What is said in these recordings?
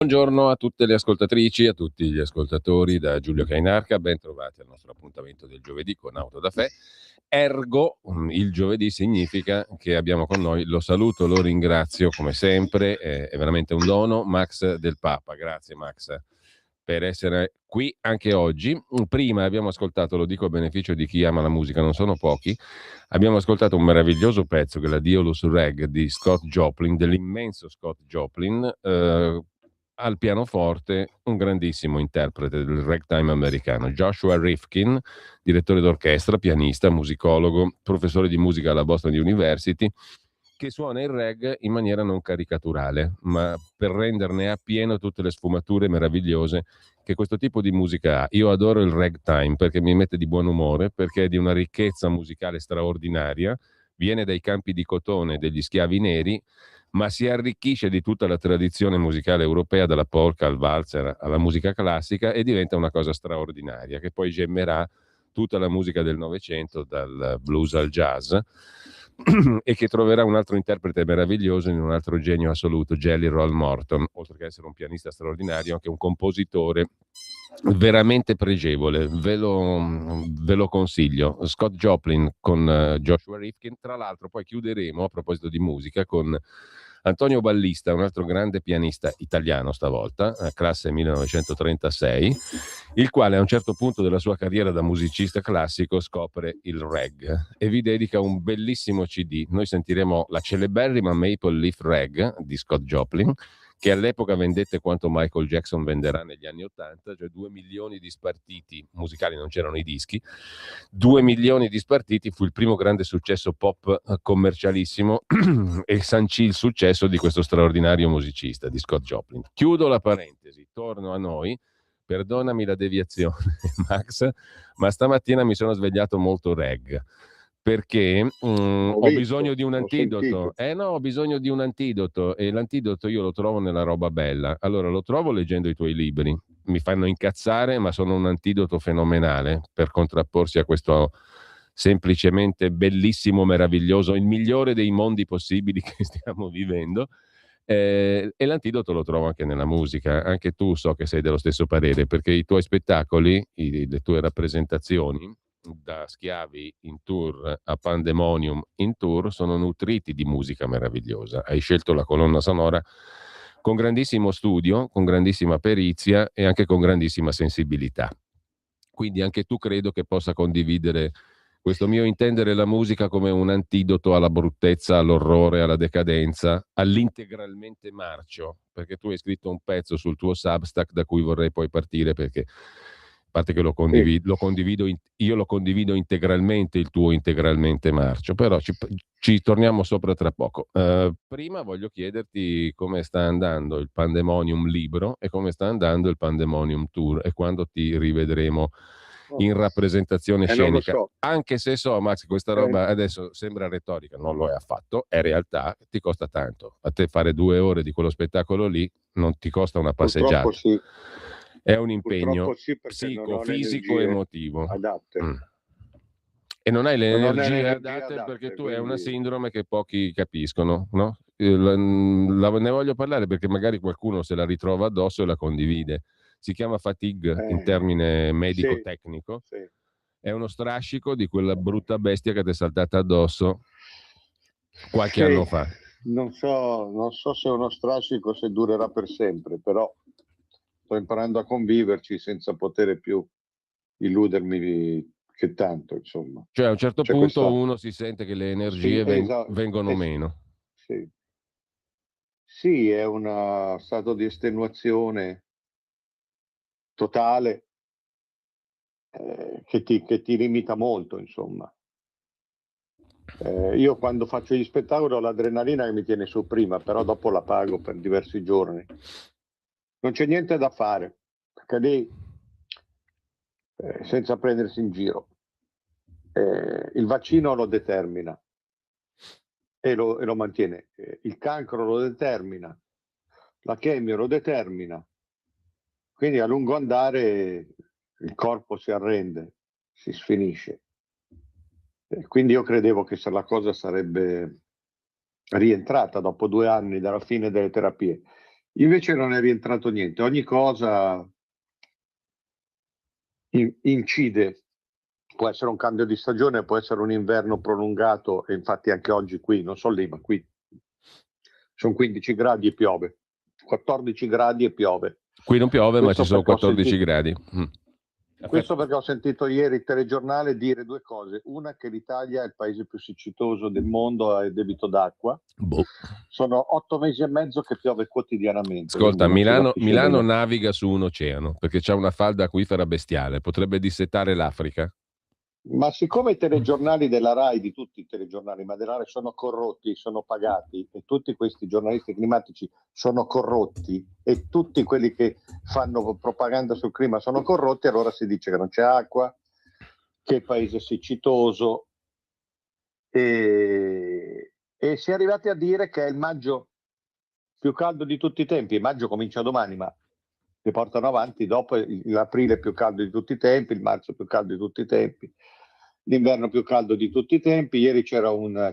Buongiorno a tutte le ascoltatrici, a tutti gli ascoltatori da Giulio Cainarca, ben trovati al nostro appuntamento del giovedì con Autodafè. Ergo, il giovedì significa che abbiamo con noi, lo saluto, lo ringrazio come sempre, è veramente un dono, Max Del Papa. Grazie Max per essere qui anche oggi. Prima abbiamo ascoltato, lo dico a beneficio di chi ama la musica, non sono pochi, abbiamo ascoltato un meraviglioso pezzo che è la Diolus Reg di Scott Joplin, dell'immenso Scott Joplin, al pianoforte un grandissimo interprete del ragtime americano, Joshua Rifkin, direttore d'orchestra, pianista, musicologo, professore di musica alla Boston University, che suona il reg in maniera non caricaturale, ma per renderne appieno tutte le sfumature meravigliose che questo tipo di musica ha. Io adoro il ragtime perché mi mette di buon umore, perché è di una ricchezza musicale straordinaria, viene dai campi di cotone degli schiavi neri, ma si arricchisce di tutta la tradizione musicale europea, dalla polka al valzer alla musica classica, e diventa una cosa straordinaria, che poi gemmerà tutta la musica del Novecento, dal blues al jazz, e che troverà un altro interprete meraviglioso in un altro genio assoluto, Jelly Roll Morton, oltre che essere un pianista straordinario, anche un compositore veramente pregevole, ve lo consiglio. Scott Joplin con Joshua Rifkin. Tra l'altro poi chiuderemo, a proposito di musica, con Antonio Ballista, un altro grande pianista italiano stavolta, classe 1936, il quale a un certo punto della sua carriera da musicista classico scopre il reg e vi dedica un bellissimo CD. Noi sentiremo la celeberrima Maple Leaf Rag di Scott Joplin, che all'epoca vendette quanto Michael Jackson venderà negli anni '80, cioè 2 milioni di spartiti musicali, non c'erano i dischi, 2 milioni di spartiti, fu il primo grande successo pop commercialissimo e sancì il successo di questo straordinario musicista, di Scott Joplin. Chiudo la parentesi, torno a noi. Perdonami la deviazione, Max, ma stamattina mi sono svegliato molto reg perché Ho ho bisogno visto, di un ho antidoto. sentito. Eh no, ho bisogno di un antidoto e l'antidoto io lo trovo nella roba bella. Allora lo trovo leggendo i tuoi libri. Mi fanno incazzare, ma sono un antidoto fenomenale per contrapporsi a questo semplicemente bellissimo, meraviglioso, il migliore dei mondi possibili che stiamo vivendo. E l'antidoto lo trovo anche nella musica. Anche tu so che sei dello stesso parere, perché i tuoi spettacoli, le tue rappresentazioni, da Schiavi in tour a Pandemonium in tour, sono nutriti di musica meravigliosa. Hai scelto la colonna sonora con grandissimo studio, con grandissima perizia e anche con grandissima sensibilità. Quindi anche tu credo che possa condividere questo mio intendere la musica come un antidoto alla bruttezza, all'orrore, alla decadenza, all'integralmente marcio, perché tu hai scritto un pezzo sul tuo Substack da cui vorrei poi partire, perché a parte che Sì. io lo condivido integralmente il tuo integralmente marcio, però ci torniamo sopra tra poco. Prima voglio chiederti come sta andando il Pandemonium libro e come sta andando il Pandemonium Tour e quando ti rivedremo Oh, in rappresentazione non lo scenica. so. Anche se so, Max, questa Eh, roba adesso sembra retorica, non lo è affatto, è realtà, ti costa tanto. A te fare 2 ore di quello spettacolo lì non ti costa una purtroppo passeggiata. sì, È un purtroppo impegno sì perché non ho le psicofisico e energie emotivo. adatte. Mm. E non hai le Non ho le energie energie adatte perché adatte, tu hai una quindi sindrome che pochi capiscono, no? Ne voglio parlare perché magari qualcuno se la ritrova addosso e la condivide. Si chiama fatigue in eh, termine sì, medico-tecnico. sì. È uno strascico di quella brutta bestia che ti è saltata addosso qualche anno Sì, fa. non so se è uno strascico, se durerà per sempre, però sto imparando a conviverci senza poter più illudermi che tanto, insomma. Cioè a un certo C'è punto questa... uno si sente che le Sì, energie vengono meno. sì. Sì, è uno stato di estenuazione totale, che ti limita molto, insomma. Io quando faccio gli spettacoli ho l'adrenalina che mi tiene su prima, però dopo la pago per diversi giorni. Non c'è niente da fare, perché lì, senza prendersi in giro, il vaccino lo determina e lo mantiene, il cancro lo determina, la chemio lo determina, quindi a lungo andare il corpo si arrende, si sfinisce. Quindi io credevo che se la cosa sarebbe rientrata dopo 2 anni dalla fine delle terapie. Invece non è rientrato niente, ogni cosa incide, può essere un cambio di stagione, può essere un inverno prolungato, e infatti anche oggi qui, non so lì, ma qui sono 15 gradi e piove, 14 gradi e piove. Qui non piove, ma ci Questo sono perché ho 14 sentito, gradi. questo perché ho sentito ieri il telegiornale dire due cose. Una, che l'Italia è il paese più siccitoso del mondo a debito d'acqua. Boh. Sono 8 mesi e mezzo che piove quotidianamente, quindi Ascolta, non si capisce Milano bene. naviga su un oceano perché c'è una falda acquifera bestiale, potrebbe dissettare l'Africa. Ma siccome i telegiornali della RAI, di tutti i telegiornali, ma della RAI sono corrotti, sono pagati, e tutti questi giornalisti climatici sono corrotti, e tutti quelli che fanno propaganda sul clima sono corrotti, allora si dice che non c'è acqua, che il paese è siccitoso, e si è arrivati a dire che è il maggio più caldo di tutti i tempi. Il maggio comincia domani, ma si portano avanti dopo. L'aprile più caldo di tutti i tempi, il marzo più caldo di tutti i tempi, l'inverno più caldo di tutti i tempi. Ieri c'era uno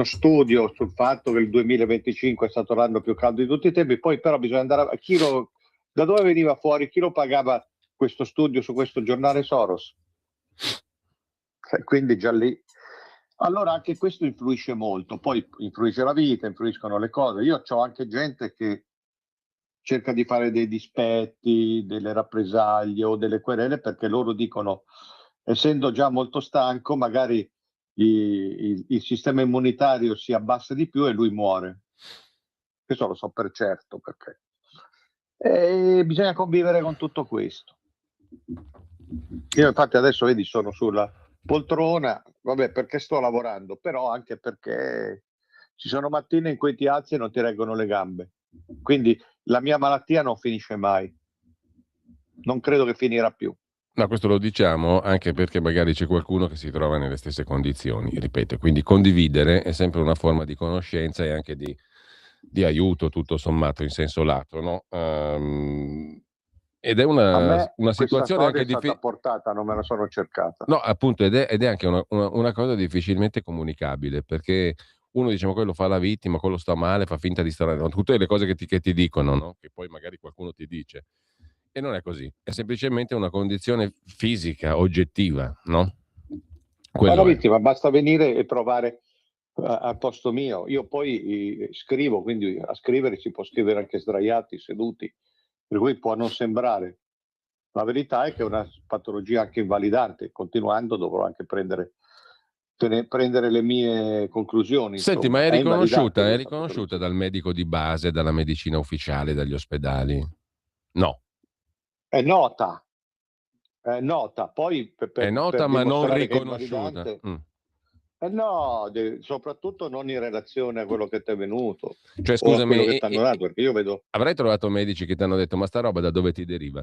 studio sul fatto che il 2025 è stato l'anno più caldo di tutti i tempi. Poi però bisogna andare a da dove veniva fuori, chi lo pagava questo studio su questo giornale? Soros. Quindi già lì, allora anche questo influisce molto, poi influisce la vita, influiscono le cose. Io ho anche gente che cerca di fare dei dispetti, delle rappresaglie o delle querele, perché loro dicono, essendo già molto stanco, magari il sistema immunitario si abbassa di più e lui muore. Questo lo so per certo, perché bisogna convivere con tutto questo. Io infatti adesso vedi, sono sulla poltrona, vabbè, perché sto lavorando, però anche perché ci sono mattine in cui ti alzi e non ti reggono le gambe. Quindi la mia malattia non finisce mai. Non credo che finirà più. No, questo lo diciamo anche perché magari c'è qualcuno che si trova nelle stesse condizioni, ripeto, quindi condividere è sempre una forma di conoscenza e anche di aiuto, tutto sommato, in senso lato, no? Ed è A una me questa situazione storia anche è stata difficile. portata, non me la sono cercata. No, appunto, ed è anche una cosa difficilmente comunicabile, perché uno dice: "Ma quello fa la vittima, quello sta male, fa finta di stare", no, tutte le cose che ti dicono, no, che poi magari qualcuno ti dice. E non è così, è semplicemente una condizione fisica, oggettiva, no, Ma la quello è. vittima basta venire e provare al posto mio. Io poi scrivo, quindi a scrivere si può scrivere anche sdraiati, seduti, per cui può non sembrare. La verità è che è una patologia anche invalidante. Continuando dovrò anche prendere le mie conclusioni, Senti, ma insomma. È invalidante è questa riconosciuta patologia. dal medico di base, dalla medicina ufficiale, dagli ospedali? No. È nota, è nota. Poi È nota per ma non dimostrare che è riconosciuta. invalidante, no, soprattutto non in relazione a quello che ti è venuto Cioè o a quello scusami, che ti hanno dato, perché io vedo. avrai trovato medici che t'hanno detto: "Ma sta roba da dove ti deriva?"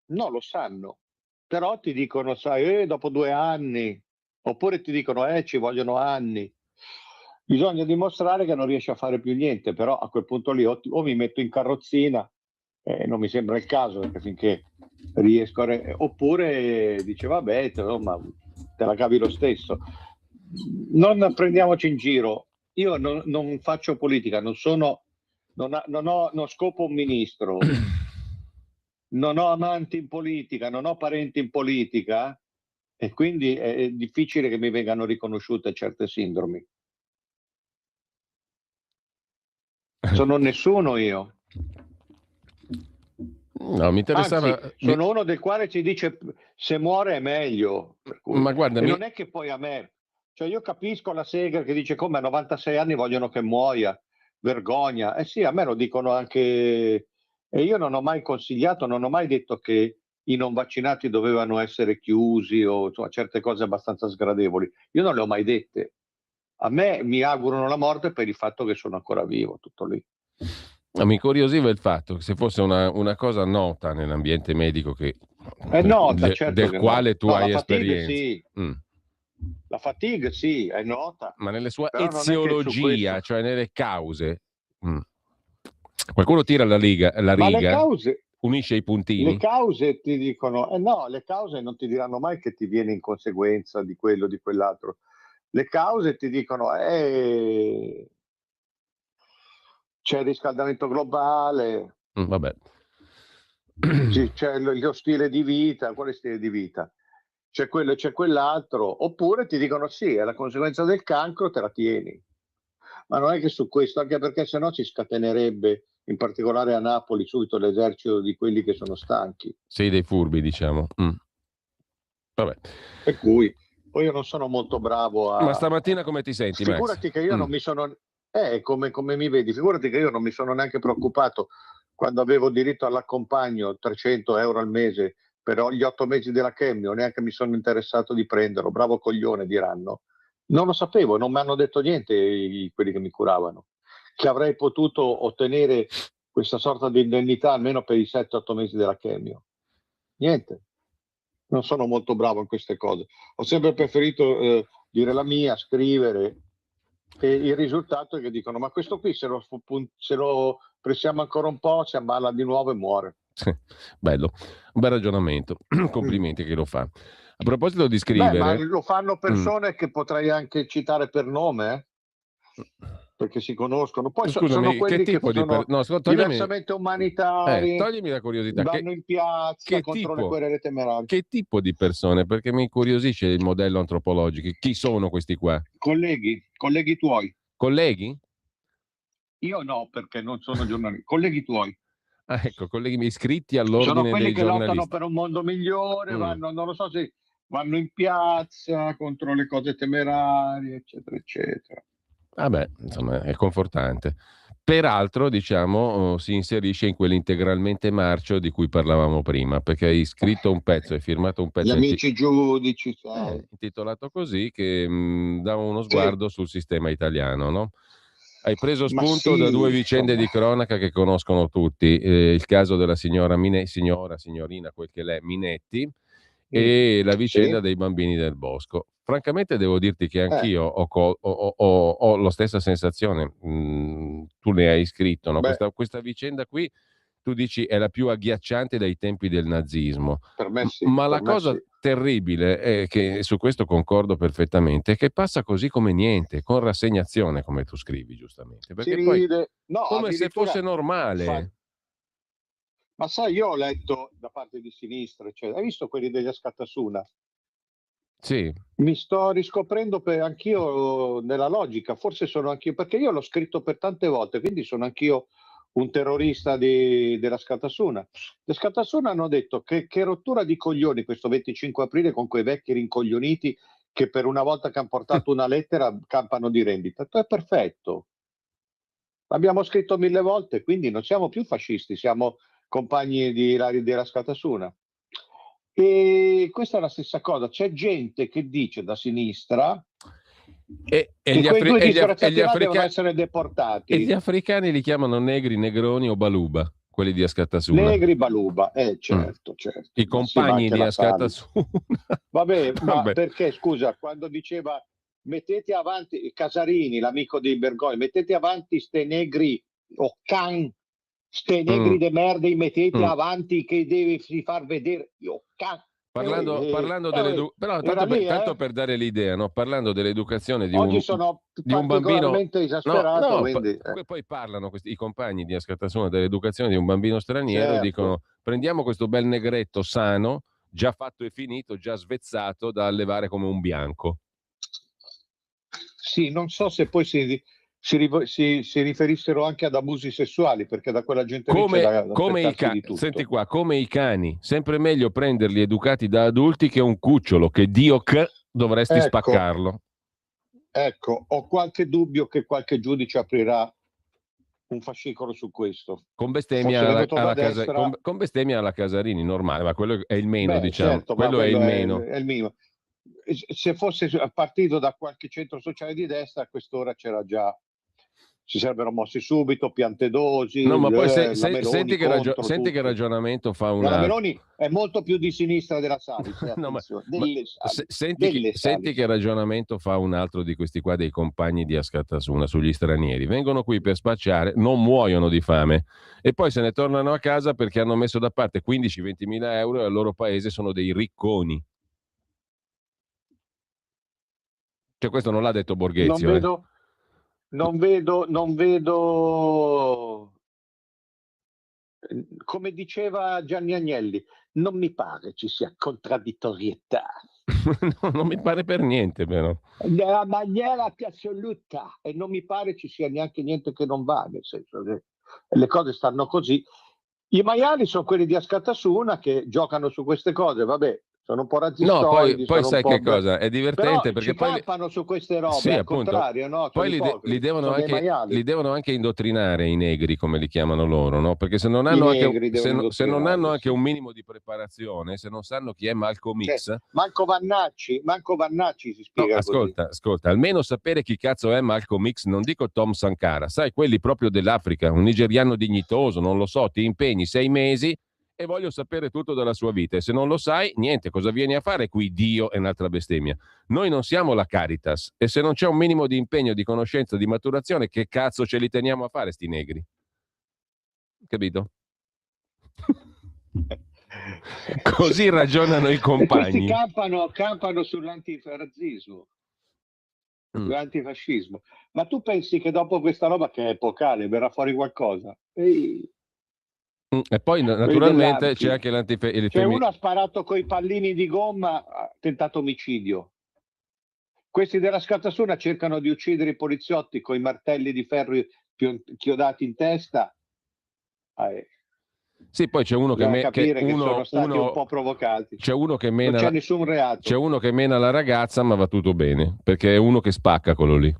No, lo sanno, però ti dicono, sai, dopo 2 anni, oppure ti dicono, ci vogliono anni. Bisogna dimostrare che non riesci a fare più niente, però a quel punto lì o mi metto in carrozzina, non mi sembra il caso, perché finché riesco oppure dice, vabbè, insomma, te la cavi lo stesso. Non prendiamoci in giro. Io non faccio politica, non scopo un ministro, non ho amanti in politica, non ho parenti in politica, e quindi è difficile che mi vengano riconosciute certe sindromi. Sono nessuno io. No, mi Anzi, interessava sono uno del quale ci dice se muore è meglio. Per cui. ma guarda, E non è che poi a me, cioè io capisco la Segre che dice come a 96 anni vogliono che muoia, vergogna. Eh sì, a me lo dicono anche, e io non ho mai consigliato, non ho mai detto che i non vaccinati dovevano essere chiusi o insomma, certe cose abbastanza sgradevoli. Io non le ho mai dette. A me mi augurano la morte per il fatto che sono ancora vivo, tutto lì. no, mi incuriosiva il fatto che se fosse una cosa nota nell'ambiente medico È nota, certo del che è nota. quale tu No, hai la fatigue esperienza. sì, Mm. la fatigue sì, è nota, Ma nella sua però non è che su eziologia, questo. cioè nelle cause, mm, qualcuno tira la Ma riga, unisce i le puntini. cause ti dicono, no, le cause non ti diranno mai che ti viene in conseguenza di quello o di quell'altro. Le cause ti dicono, c'è il riscaldamento globale, Vabbè. c'è lo stile di vita, quale stile di vita? C'è quello e c'è quell'altro, oppure ti dicono sì, è la conseguenza del cancro, te la tieni. Ma non è che su questo, anche perché sennò si scatenerebbe, in particolare a Napoli, subito l'esercito di quelli che sono stanchi. Sei dei furbi, diciamo. Vabbè. Per cui poi io non sono molto bravo Ma a... stamattina come ti senti, Max? Figurati che io non mi sono... come mi vedi, figurati che io non mi sono neanche preoccupato quando avevo diritto all'accompagno 300 euro al mese per gli 8 mesi della chemio, neanche mi sono interessato di prenderlo, bravo coglione diranno. Non lo sapevo, non mi hanno detto niente quelli che mi curavano, che avrei potuto ottenere questa sorta di indennità almeno per i 7-8 mesi della chemio. Niente, non sono molto bravo in queste cose. Ho sempre preferito dire la mia, scrivere, e il risultato è che dicono ma questo qui se lo pressiamo ancora un po' si ammala di nuovo e muore. Bello, un bel ragionamento. Complimenti che lo fa. A proposito di Beh, ma scrivere, lo fanno persone che potrei anche citare per nome, perché si conoscono. Poi sono scusami, che quelli che tipo di sono no, diversamente umanitari, toglimi la curiosità, vanno in piazza che contro le querele temerarie. che tipo di persone? Perché mi incuriosisce il modello antropologico. Chi sono questi qua? Colleghi tuoi. Colleghi? Io no, perché non sono giornalista. Colleghi tuoi. Ah, ecco, colleghi iscritti Sono all'ordine quelli dei che lottano giornalisti. per un mondo migliore, non lo so se vanno in piazza contro le cose temerarie, eccetera, eccetera. Vabbè, insomma, è confortante. Peraltro, diciamo, si inserisce in quell'integralmente marcio di cui parlavamo prima, perché hai scritto un pezzo, hai firmato un Gli pezzo amici giudici, intitolato così, che dà uno sì. sguardo sul sistema italiano, no? Hai preso Ma spunto da sì, due vicende insomma, di cronaca che conoscono tutti, il caso della signora signorina, quel che l'è, Minetti, e la vicenda sì, dei bambini del bosco. Francamente devo dirti che eh, anch'io ho la stessa sensazione. Tu ne hai scritto, no? beh, Questa vicenda qui, tu dici, è la più agghiacciante dai tempi del nazismo. per me sì, Ma la per me cosa sì. terribile è che, su questo concordo perfettamente, è che passa così come niente, con rassegnazione, come tu scrivi giustamente, Si perché poi ride, no, come se fosse addirittura fa... normale. Ma sai, io ho letto da parte di sinistra, cioè, hai visto quelli degli Askatasuna? Sì. Mi sto riscoprendo anch'io nella logica, forse sono anch'io, perché io l'ho scritto per tante volte, quindi sono anch'io un terrorista della Scatasuna. Le Scatasuna hanno detto che rottura di coglioni questo 25 aprile con quei vecchi rincoglioniti che per una volta che hanno portato una lettera campano di rendita. È perfetto. L'abbiamo scritto 1000 volte, quindi non siamo più fascisti, siamo compagni della Scatasuna. E questa è la stessa cosa. C'è gente che dice da sinistra E che gli, quei afri- due e gli af- e disgraziati là devono essere e gli deportati. africani li chiamano negri, negroni o baluba, quelli di Askatasuna. Negri Baluba, Mm. certo, certo, I ma sì, ma compagni anche di la Sali. Askatasuna. Vabbè, ma Vabbè. perché, scusa, quando diceva mettete avanti Casarini, l'amico di Bergoglio, mettete avanti ste negri o can, ste negri Mm. de merda, mettete Mm. avanti che devi far vedere, io can. Parlando però Era lì, tanto per dare l'idea, no? Parlando dell'educazione Oggi sono di un bambino, particolarmente no, esasperato, no, quindi, poi parlano i compagni di Askatasuna dell'educazione di un bambino straniero e certo. dicono prendiamo questo bel negretto sano, già fatto e finito, già svezzato da allevare come un bianco. Sì, non so se poi si riferissero anche ad abusi sessuali, perché da quella gente lì c'è da Come aspettarsi di senti tutto. qua, come i cani, sempre meglio prenderli educati da adulti che un cucciolo che Dio che dovresti Ecco, spaccarlo. ecco, ho qualche dubbio che qualche giudice aprirà un fascicolo su questo. Con Fosse bestemmia venuto da destra, con bestemmia alla Casarini, normale, ma quello è il meno, beh, diciamo. certo, ma Quello è il quello meno. è il minimo. Se fosse partito da qualche centro sociale di destra, a quest'ora c'era già, si sarebbero mossi subito, No, Piantedosi, ma poi la Meloni senti contro che tutti. ragionamento fa No, un la altro. Meloni è molto più di sinistra della Salis, No, attenzione, delle Salis, delle senti che Salis. ragionamento fa un altro di questi qua dei compagni di Askatasuna sugli stranieri. Vengono qui per spacciare, non muoiono di fame e poi se ne tornano a casa perché hanno messo da parte 15-20 mila euro e al loro paese sono dei ricconi. Cioè questo non l'ha detto Non Borghezio, eh. vedo, non vedo, come diceva Gianni Agnelli, non mi pare ci sia contraddittorietà. No, non mi pare per niente, però. Nella maniera più assoluta, e non mi pare ci sia neanche niente che non va, nel senso che le cose stanno così. I maiali sono quelli di Askatasuna che giocano su queste cose, vabbè, sono un po' No, razzistoidi, poi sono un sai che po'... cosa? È Però divertente perché ci poi... campano su queste robe, Sì, al appunto. contrario, no? Sono Poi li ipocriti, devono sono dei anche, li maiali. devono anche indottrinare i negri, come li chiamano loro, no? Perché se non I hanno anche, negri devono se non hanno indottrinarli, anche sì. un minimo di preparazione, se non sanno chi è Malcolm Cioè, X, Manco Vannacci si no, spiega così. ascolta, almeno sapere chi cazzo è Malcolm X, non dico Tom Sankara, sai, quelli proprio dell'Africa, un nigeriano dignitoso, non lo so, ti impegni 6 mesi e voglio sapere tutto della sua vita. E se non lo sai, niente, cosa vieni a fare qui? Dio è un'altra bestemmia. Noi non siamo la Caritas e se non c'è un minimo di impegno, di conoscenza, di maturazione, che cazzo ce li teniamo a fare sti negri? Capito? Così ragionano i E questi compagni. campano sull'antifascismo. Mm. L'antifascismo. Ma tu pensi che dopo questa roba che è epocale verrà fuori qualcosa? E E poi quelli naturalmente c'è dell'Anfi. anche Cioè uno ha sparato coi pallini di gomma, ha tentato omicidio. Questi della Scatasuna cercano di uccidere i poliziotti con i martelli di ferro chiodati in testa. Sì, poi c'è uno Bisogna capire che sono stati un po' provocati. c'è uno che Non mena c'è nessun c'è reato. uno che mena la ragazza, ma va tutto bene, perché è uno che spacca quello lì.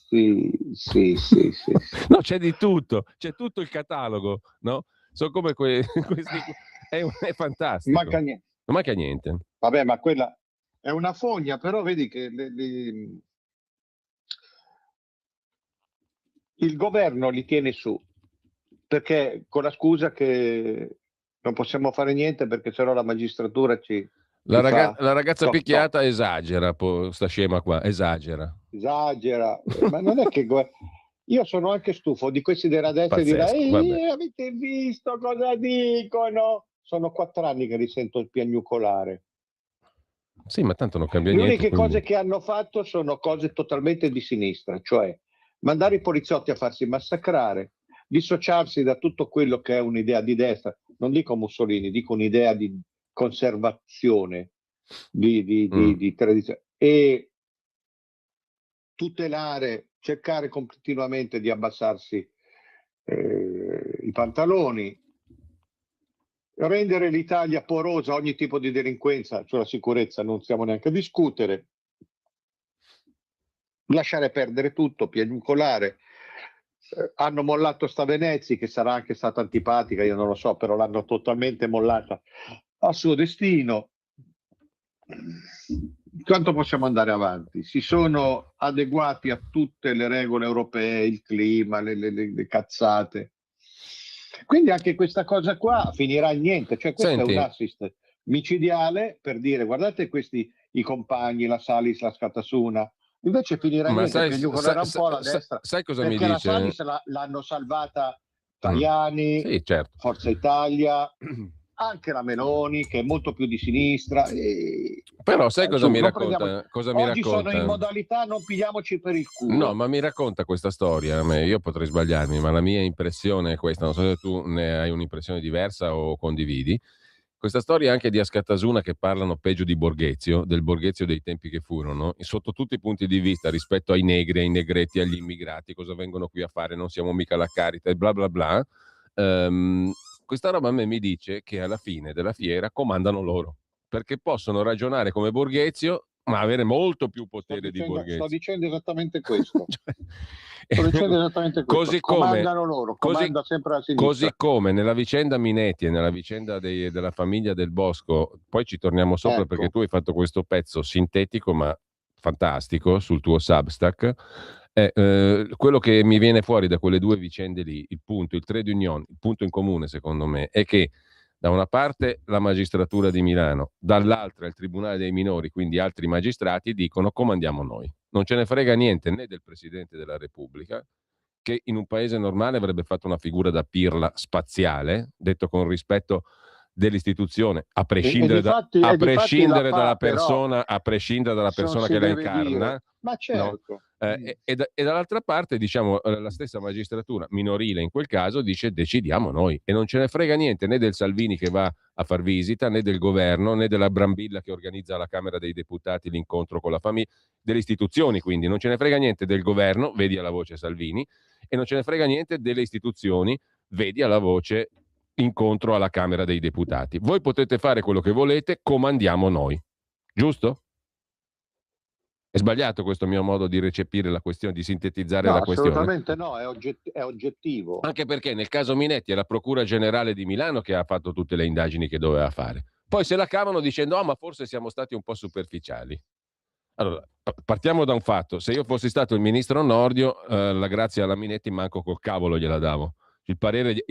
Sì. No, c'è di tutto, c'è tutto il catalogo, no? Sono come questi, è fantastico. Manca niente. Non manca niente. Vabbè, ma quella è una fogna, però vedi che il governo li tiene su, perché con la scusa che non possiamo fare niente perché sennò la magistratura ci fa La ragazza toc toc. picchiata esagera, sta scema qua, esagera. Esagera, ma non è che io sono anche stufo di questi della destra e di là, Pazzesco, vabbè. avete visto cosa dicono? Sono 4 anni che li sento piagnucolare. Sì, ma tanto non cambia Le niente. uniche cose che hanno fatto sono cose totalmente di sinistra, cioè mandare i poliziotti a farsi massacrare, dissociarsi da tutto quello che è un'idea di destra, non dico Mussolini, dico un'idea di conservazione, di tradizione, e tutelare, cercare continuamente di abbassarsi i pantaloni, rendere l'Italia porosa a ogni tipo di delinquenza, sulla sicurezza non stiamo neanche a discutere, lasciare perdere tutto, piagnucolare. Hanno mollato sta Venezia, che sarà anche stata antipatica, io non lo so, però l'hanno totalmente mollata al suo destino. Quanto possiamo andare avanti? Si sono adeguati a tutte le regole europee, il clima, le cazzate. Quindi anche questa cosa qua finirà in niente, cioè questo Senti, è un assist micidiale per dire guardate questi i compagni, la Salis, la Scatasuna, invece finirà in ma niente, sai, piagnucolerà un po' la destra, sai cosa mi perché la dice? Salis l'hanno salvata Tajani, Sì, certo. Forza Italia, anche la Meloni che è molto più di sinistra. Però sai cosa mi non prendiamo... racconta? Cosa mi Oggi sono in racconta? modalità non pigliamoci per il No, culo. ma mi racconta questa storia. Io potrei sbagliarmi, ma la mia impressione è questa. Non so se tu ne hai un'impressione diversa o condividi. Questa storia anche di Askatasuna che parlano peggio di Borghezio, del Borghezio dei tempi che furono, sotto tutti i punti di vista rispetto ai negri, ai negretti, agli immigrati, cosa vengono qui a fare, non siamo mica la Caritas e bla bla bla. Questa roba a me mi dice che alla fine della fiera comandano loro, perché possono ragionare come Borghezio, ma avere molto più potere di Sto Borghezio. dicendo esattamente questo. Cioè, Sto dicendo esattamente questo. Comandano loro, comanda sempre la così sinistra. come nella vicenda Minetti e nella vicenda della famiglia del Bosco, poi ci torniamo sopra perché Ecco, tu hai fatto questo pezzo sintetico ma fantastico sul tuo Substack. Quello che mi viene fuori da quelle due vicende lì, il punto, il trade union, il punto in comune secondo me è che da una parte la magistratura di Milano, dall'altra il Tribunale dei minori, quindi altri magistrati, dicono comandiamo noi. Non ce ne frega niente né del Presidente della Repubblica, che in un paese normale avrebbe fatto una figura da pirla spaziale, detto con rispetto dell'istituzione, a prescindere, a prescindere dalla persona, a prescindere dalla persona che la incarna, ma certo. No? E dall'altra parte, diciamo, la stessa magistratura minorile in quel caso dice decidiamo noi, e non ce ne frega niente né del Salvini che va a far visita, né del governo, né della Brambilla che organizza alla Camera dei Deputati l'incontro con la famiglia, delle istituzioni, quindi non ce ne frega niente del governo, vedi alla voce Salvini, e non ce ne frega niente delle istituzioni, vedi alla voce incontro alla Camera dei Deputati. Voi potete fare quello che volete, comandiamo noi. Giusto? È sbagliato questo mio modo di recepire la questione, di sintetizzare la questione? Assolutamente no, è oggettivo. Anche perché nel caso Minetti è la Procura Generale di Milano che ha fatto tutte le indagini che doveva fare. Poi se la cavano dicendo ma forse siamo stati un po' superficiali. Allora, partiamo da un fatto. Se io fossi stato il ministro Nordio, la grazia alla Minetti manco col cavolo gliela davo. Il parere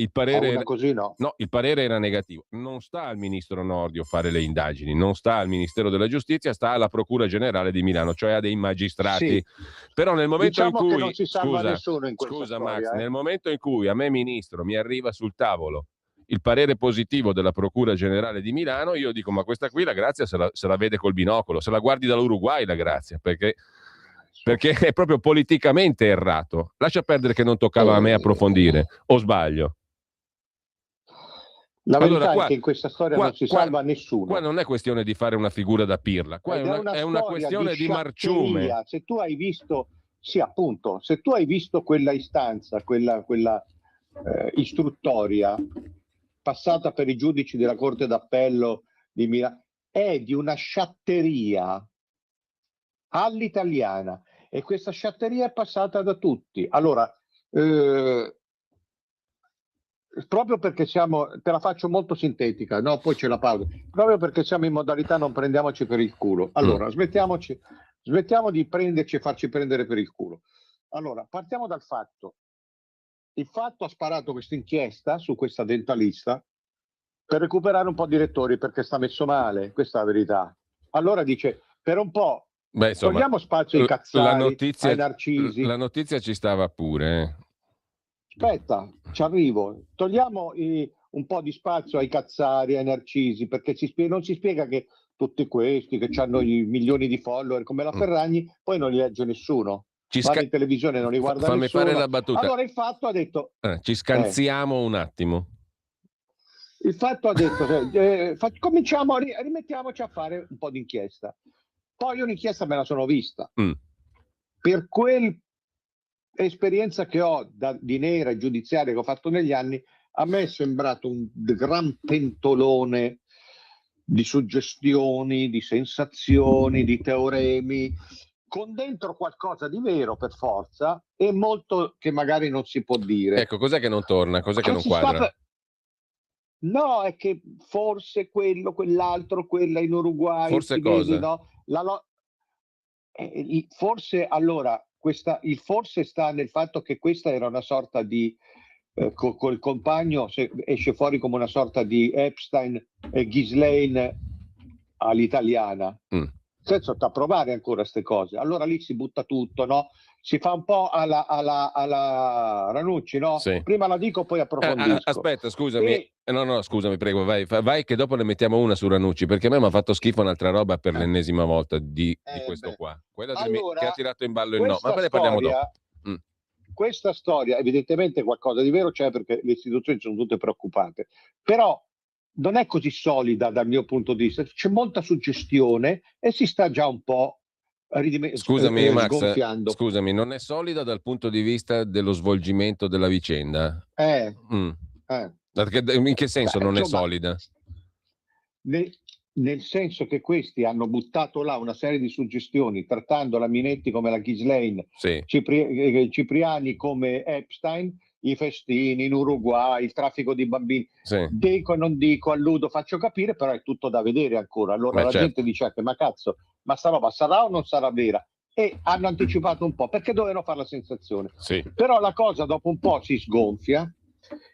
così no. No, il parere era negativo. Non sta al ministro Nordio fare le indagini, non sta al Ministero della Giustizia, sta alla Procura Generale di Milano, cioè a dei magistrati. Sì. Però nel momento in cui non si salva nessuno in questa storia, Max, nel momento in cui a me ministro mi arriva sul tavolo il parere positivo della Procura Generale di Milano, io dico ma questa qui la grazia se la vede col binocolo, se la guardi dall'Uruguay la grazia, perché è proprio politicamente errato. Lascia perdere che non toccava a me approfondire, o sbaglio? La verità è che in questa storia non si salva nessuno. Qua non è questione di fare una figura da pirla, qua è una questione di marciume. Se tu hai visto, sì appunto, se tu hai visto quella istanza, quella istruttoria passata per i giudici della Corte d'Appello di Milano, è di una sciatteria all'italiana, e questa sciatteria è passata da tutti. Allora, proprio perché te la faccio molto sintetica, no? Poi c'è la pausa, proprio perché siamo in modalità non prendiamoci per il culo. Allora, smettiamo di prenderci e farci prendere per il culo. Allora, partiamo dal fatto. Il fatto ha sparato questa inchiesta su questa dentalista per recuperare un po' di lettori, perché sta messo male, questa è la verità. Allora dice, per un po', togliamo spazio ai cazzari, ai narcisi. La notizia ci stava pure. Aspetta, ci arrivo. Togliamo un po' di spazio ai cazzari, ai narcisi, perché non si spiega che tutti questi che hanno i milioni di follower come la Ferragni, poi non li legge nessuno. Vanno in televisione, non li guarda fammi nessuno. Fare la battuta. Allora il fatto ha detto... ci scansiamo un attimo. Il fatto ha detto, cominciamo, rimettiamoci a fare un po' di inchiesta. Poi un'inchiesta me la sono vista. Per quell'esperienza che ho di nera giudiziaria che ho fatto negli anni, a me è sembrato un gran pentolone di suggestioni, di sensazioni, di teoremi, con dentro qualcosa di vero per forza e molto che magari non si può dire. Ecco, cos'è che non torna? Cos'è che non quadra? No, è che forse quello, quell'altro, quella in Uruguay, forse cosa? Vedi, no? Forse allora, il forse sta nel fatto che questa era una sorta di col compagno esce fuori come una sorta di Epstein e Ghislaine all'italiana. Senza provare ancora queste cose. Allora lì si butta tutto, no? Si fa un po' alla Ranucci, no? Sì. Prima la dico, poi approfondisco. Aspetta, scusami. No, scusami, prego, vai che dopo ne mettiamo una su Ranucci, perché a me mi ha fatto schifo un'altra roba per l'ennesima volta di questo qua. Quella che ha tirato in ballo il no. Ma poi ne parliamo dopo. Questa storia, evidentemente qualcosa di vero c'è, perché le istituzioni sono tutte preoccupate. Però non è così solida dal mio punto di vista, c'è molta suggestione e si sta già un po' scusami Max, sgonfiando. Scusami, non è solida dal punto di vista dello svolgimento della vicenda? In che senso non è solida? Nel senso che questi hanno buttato là una serie di suggestioni, trattando la Minetti come la Ghislaine, sì. Cipriani come Epstein, i festini in Uruguay, il traffico di bambini. Sì. Dico, non dico, alludo, faccio capire, però è tutto da vedere ancora. Allora la gente dice anche, ma cazzo, ma sta roba sarà o non sarà vera? E hanno anticipato un po', perché dovevano fare la sensazione. Sì. Però la cosa dopo un po' si sgonfia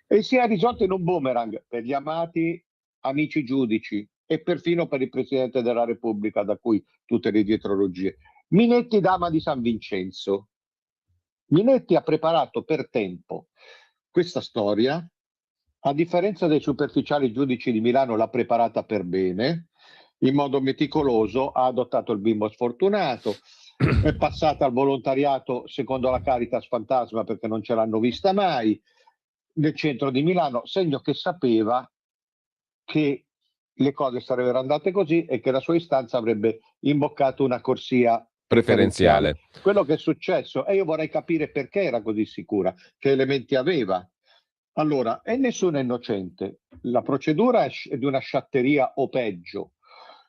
e si è risolta in un boomerang per gli amati amici giudici e perfino per il Presidente della Repubblica, da cui tutte le dietrologie. Minetti, dama di San Vincenzo. Minetti ha preparato per tempo questa storia a differenza dei superficiali giudici di Milano, l'ha preparata per bene, in modo meticoloso, ha adottato il bimbo sfortunato, è passata al volontariato secondo la Caritas Fantasma perché non ce l'hanno vista mai, nel centro di Milano, segno che sapeva che le cose sarebbero andate così e che la sua istanza avrebbe imboccato una corsia preferenziale. Quello che è successo, e io vorrei capire perché era così sicura, che elementi aveva. Allora, e nessuno è innocente. La procedura è di una sciatteria o peggio.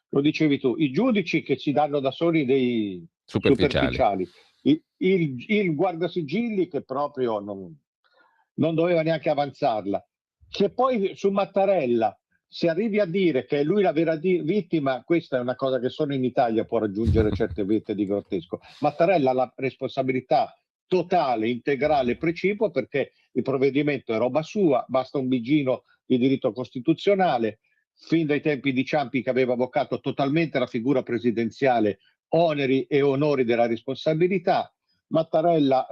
Lo dicevi tu, i giudici che ci danno da soli dei superficiali. Il guardasigilli che proprio non doveva neanche avanzarla. Che poi su Mattarella, se arrivi a dire che è lui la vera vittima, questa è una cosa che solo in Italia può raggiungere certe vette di grottesco. Mattarella ha la responsabilità totale, integrale, precipua, perché il provvedimento è roba sua, basta un bigino di diritto costituzionale, fin dai tempi di Ciampi che aveva avvocato totalmente la figura presidenziale, oneri e onori della responsabilità. Mattarella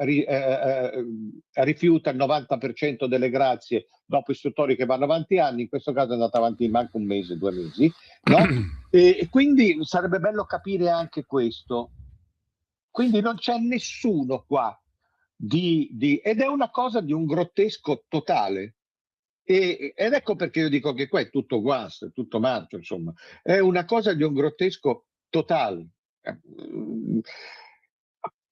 rifiuta il 90% delle grazie dopo istruttori che vanno avanti anni, in questo caso è andata avanti manco un mese, 2 mesi, no? E quindi sarebbe bello capire anche questo. Quindi non c'è nessuno qua ed è una cosa di un grottesco totale. Ed ecco perché io dico che qua è tutto guasto, è tutto marcio, insomma. È una cosa di un grottesco totale.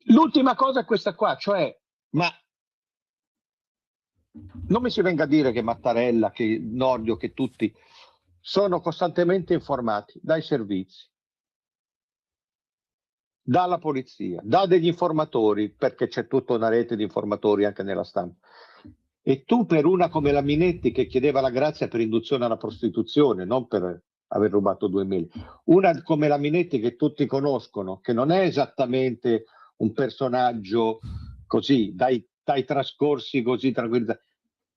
L'ultima cosa è questa qua, cioè, ma non mi si venga a dire che Mattarella, che Nordio, che tutti sono costantemente informati dai servizi, dalla polizia, da degli informatori, perché c'è tutta una rete di informatori anche nella stampa. E tu per una come la Minetti che chiedeva la grazia per induzione alla prostituzione, non per aver rubato 2.000, una come la Minetti che tutti conoscono, che non è esattamente un personaggio così, dai trascorsi così tranquilli.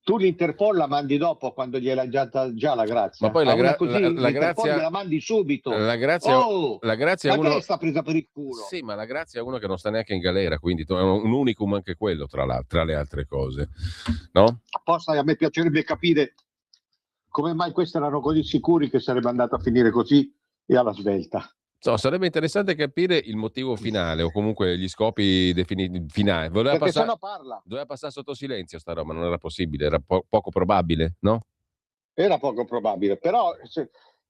Tu l'Interpol la mandi dopo quando gliel'hai già la grazia. Ma poi la grazia gliela mandi subito. La grazia ma uno... che è sta presa per il culo? Sì, ma la grazia è uno che non sta neanche in galera, quindi è un unicum anche quello tra le altre cose, no? Apposta a me piacerebbe capire come mai questi erano così sicuri che sarebbe andato a finire così e alla svelta. Sarebbe interessante capire il motivo finale o comunque gli scopi finali. Perché se no parla. Doveva passare sotto silenzio sta roba, non era possibile, era poco probabile, no? Era poco probabile, però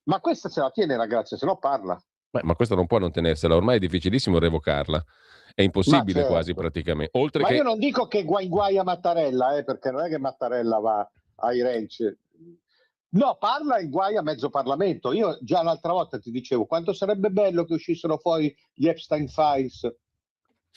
ma questa se la tiene la grazia, se no parla. Ma questa non può non tenersela, ormai è difficilissimo revocarla. È impossibile quasi praticamente. Oltre io non dico che guai a Mattarella, perché non è che Mattarella va ai ranch. No, parla e guai a mezzo Parlamento. Io già l'altra volta ti dicevo quanto sarebbe bello che uscissero fuori gli Epstein Files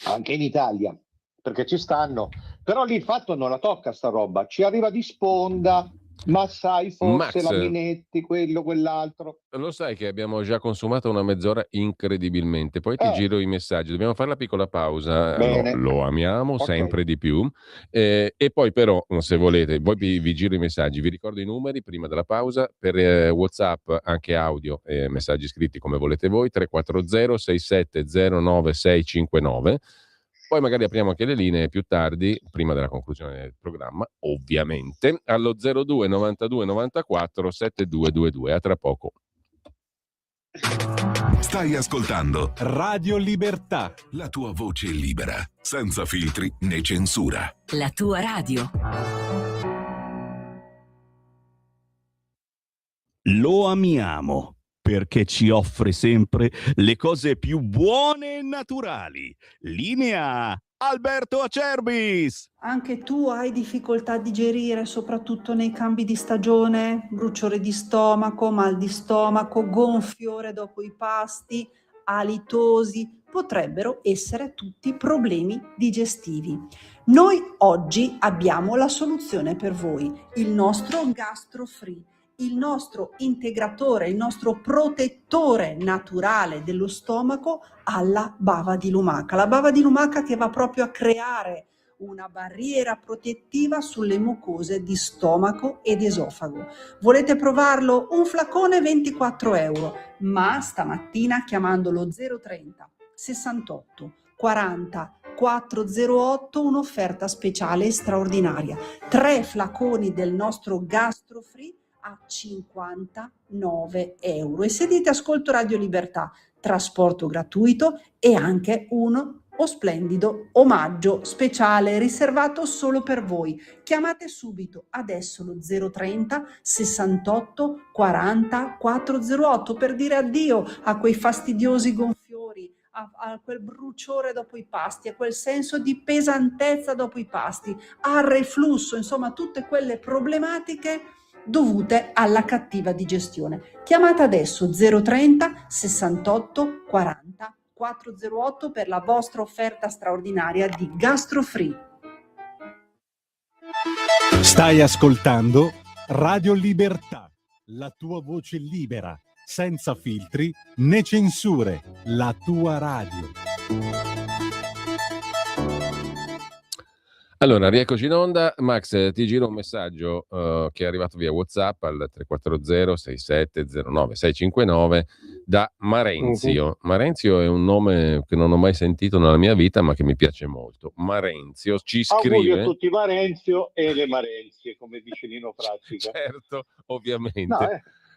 anche in Italia, perché ci stanno. Però lì il fatto non la tocca sta roba, ci arriva di sponda. Ma sai, forse Max, la Minetti, quello, quell'altro. Lo sai che abbiamo già consumato una mezz'ora incredibilmente. Poi ti giro i messaggi. Dobbiamo fare la piccola pausa. Lo amiamo sempre di più. E poi, però, se volete, poi vi giro i messaggi. Vi ricordo i numeri prima della pausa per WhatsApp, anche audio e messaggi scritti come volete voi: 340 6709 659. Poi magari apriamo anche le linee più tardi, prima della conclusione del programma, ovviamente, allo 02 92 94 7222. A tra poco. Stai ascoltando Radio Libertà, la tua voce libera, senza filtri né censura. La tua radio. lo amiamo perché ci offre sempre le cose più buone e naturali. Linea Alberto Acerbis. Anche tu hai difficoltà a digerire, soprattutto nei cambi di stagione, bruciore di stomaco, mal di stomaco, gonfiore dopo i pasti, alitosi, potrebbero essere tutti problemi digestivi. Noi oggi abbiamo la soluzione per voi, il nostro GastroFree, il nostro integratore, il nostro protettore naturale dello stomaco alla bava di lumaca. La bava di lumaca che va proprio a creare una barriera protettiva sulle mucose di stomaco ed esofago. Volete provarlo? Un flacone 24 euro, ma stamattina chiamandolo 030 68 40 408 un'offerta speciale e straordinaria. 3 flaconi del nostro GastroFree a 59 euro. E se dite ascolto Radio Libertà, trasporto gratuito e anche un splendido omaggio speciale riservato solo per voi. Chiamate subito adesso lo 030 68 40 408 per dire addio a quei fastidiosi gonfiori, a quel bruciore dopo i pasti, a quel senso di pesantezza dopo i pasti, al reflusso, insomma tutte quelle problematiche dovute alla cattiva digestione. Chiamate adesso 030 68 40 408 per la vostra offerta straordinaria di GastroFree. Stai ascoltando Radio Libertà, la tua voce libera, senza filtri né censure, la tua radio. Allora, rieccoci in onda. Max, ti giro un messaggio che è arrivato via WhatsApp al 340 6709 659 da Marenzio. Marenzio è un nome che non ho mai sentito nella mia vita, ma che mi piace molto. Marenzio ci scrive... Auguri a tutti Marenzio e le Marenzie, come dice Nino Frassica. Certo, ovviamente. No,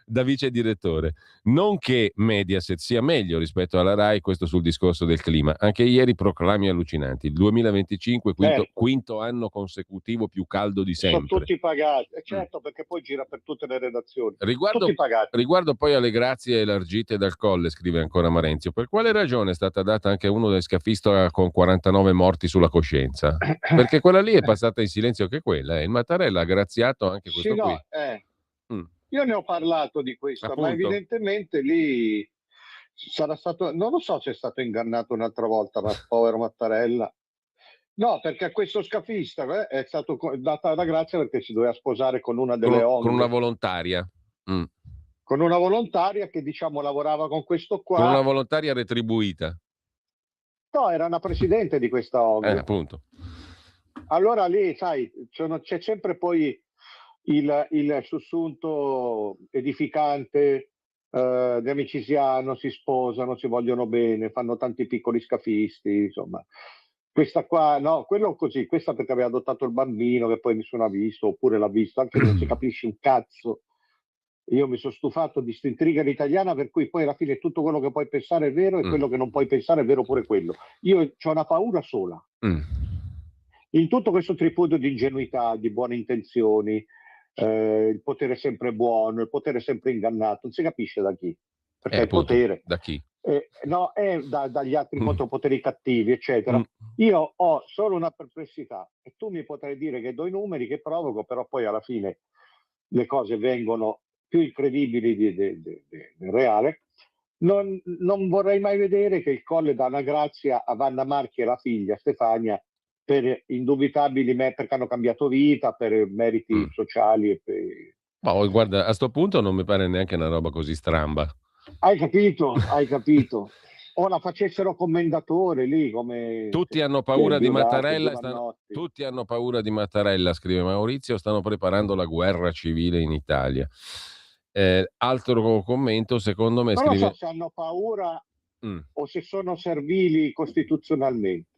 Da vice direttore. Non che Mediaset sia meglio rispetto alla Rai, questo sul discorso del clima. Anche ieri proclami allucinanti. Il 2025, quinto anno consecutivo più caldo di sempre. Sono tutti pagati, certo, perché poi gira per tutte le redazioni. Riguardo, tutti pagati. Riguardo poi alle grazie elargite dal Colle, scrive ancora Marenzio, per quale ragione è stata data anche uno dei scafista con 49 morti sulla coscienza? Perché quella lì è passata in silenzio anche quella. Il Mattarella ha graziato anche questo qui. Io ne ho parlato di questo, ma evidentemente lì sarà stato, non lo so se è stato ingannato un'altra volta, ma povero Mattarella. No, perché a questo scafista è stato data la grazia perché si doveva sposare con una delle onde. Con una volontaria. Con una volontaria che, diciamo, lavorava con questo qua. Con una volontaria retribuita. No, era una presidente di questa onde. Appunto. Allora lì, sai, c'è sempre poi il sussunto edificante, di amici si hanno, si sposano, si vogliono bene, fanno tanti piccoli scafisti, insomma. Questa qua, no, quello così, questa perché aveva adottato il bambino che poi nessuno ha visto, oppure l'ha visto, anche non si capisce un cazzo. Io mi sono stufato di sta intriga all'italiana, per cui poi alla fine tutto quello che puoi pensare è vero e quello che non puoi pensare è vero pure quello. Io ho una paura sola. In tutto questo tripudio di ingenuità, di buone intenzioni, il potere è sempre buono, il potere è sempre ingannato, non si capisce da chi, perché il potere da chi? No, è dagli altri contropoteri cattivi, eccetera. Io ho solo una perplessità e tu mi potrai dire che do i numeri che provoco, però poi alla fine le cose vengono più incredibili del reale. Non vorrei mai vedere che il Colle dà una grazia a Vanna Marchi e la figlia Stefania per indubitabili perché hanno cambiato vita, per meriti sociali e per... guarda, a sto punto non mi pare neanche una roba così stramba. Hai capito? O la facessero commendatore lì, come... Tutti hanno paura di Mattarella, tutti hanno paura di Mattarella, scrive Maurizio, stanno preparando la guerra civile in Italia. Altro commento, secondo me, non so se hanno paura o se sono servili costituzionalmente.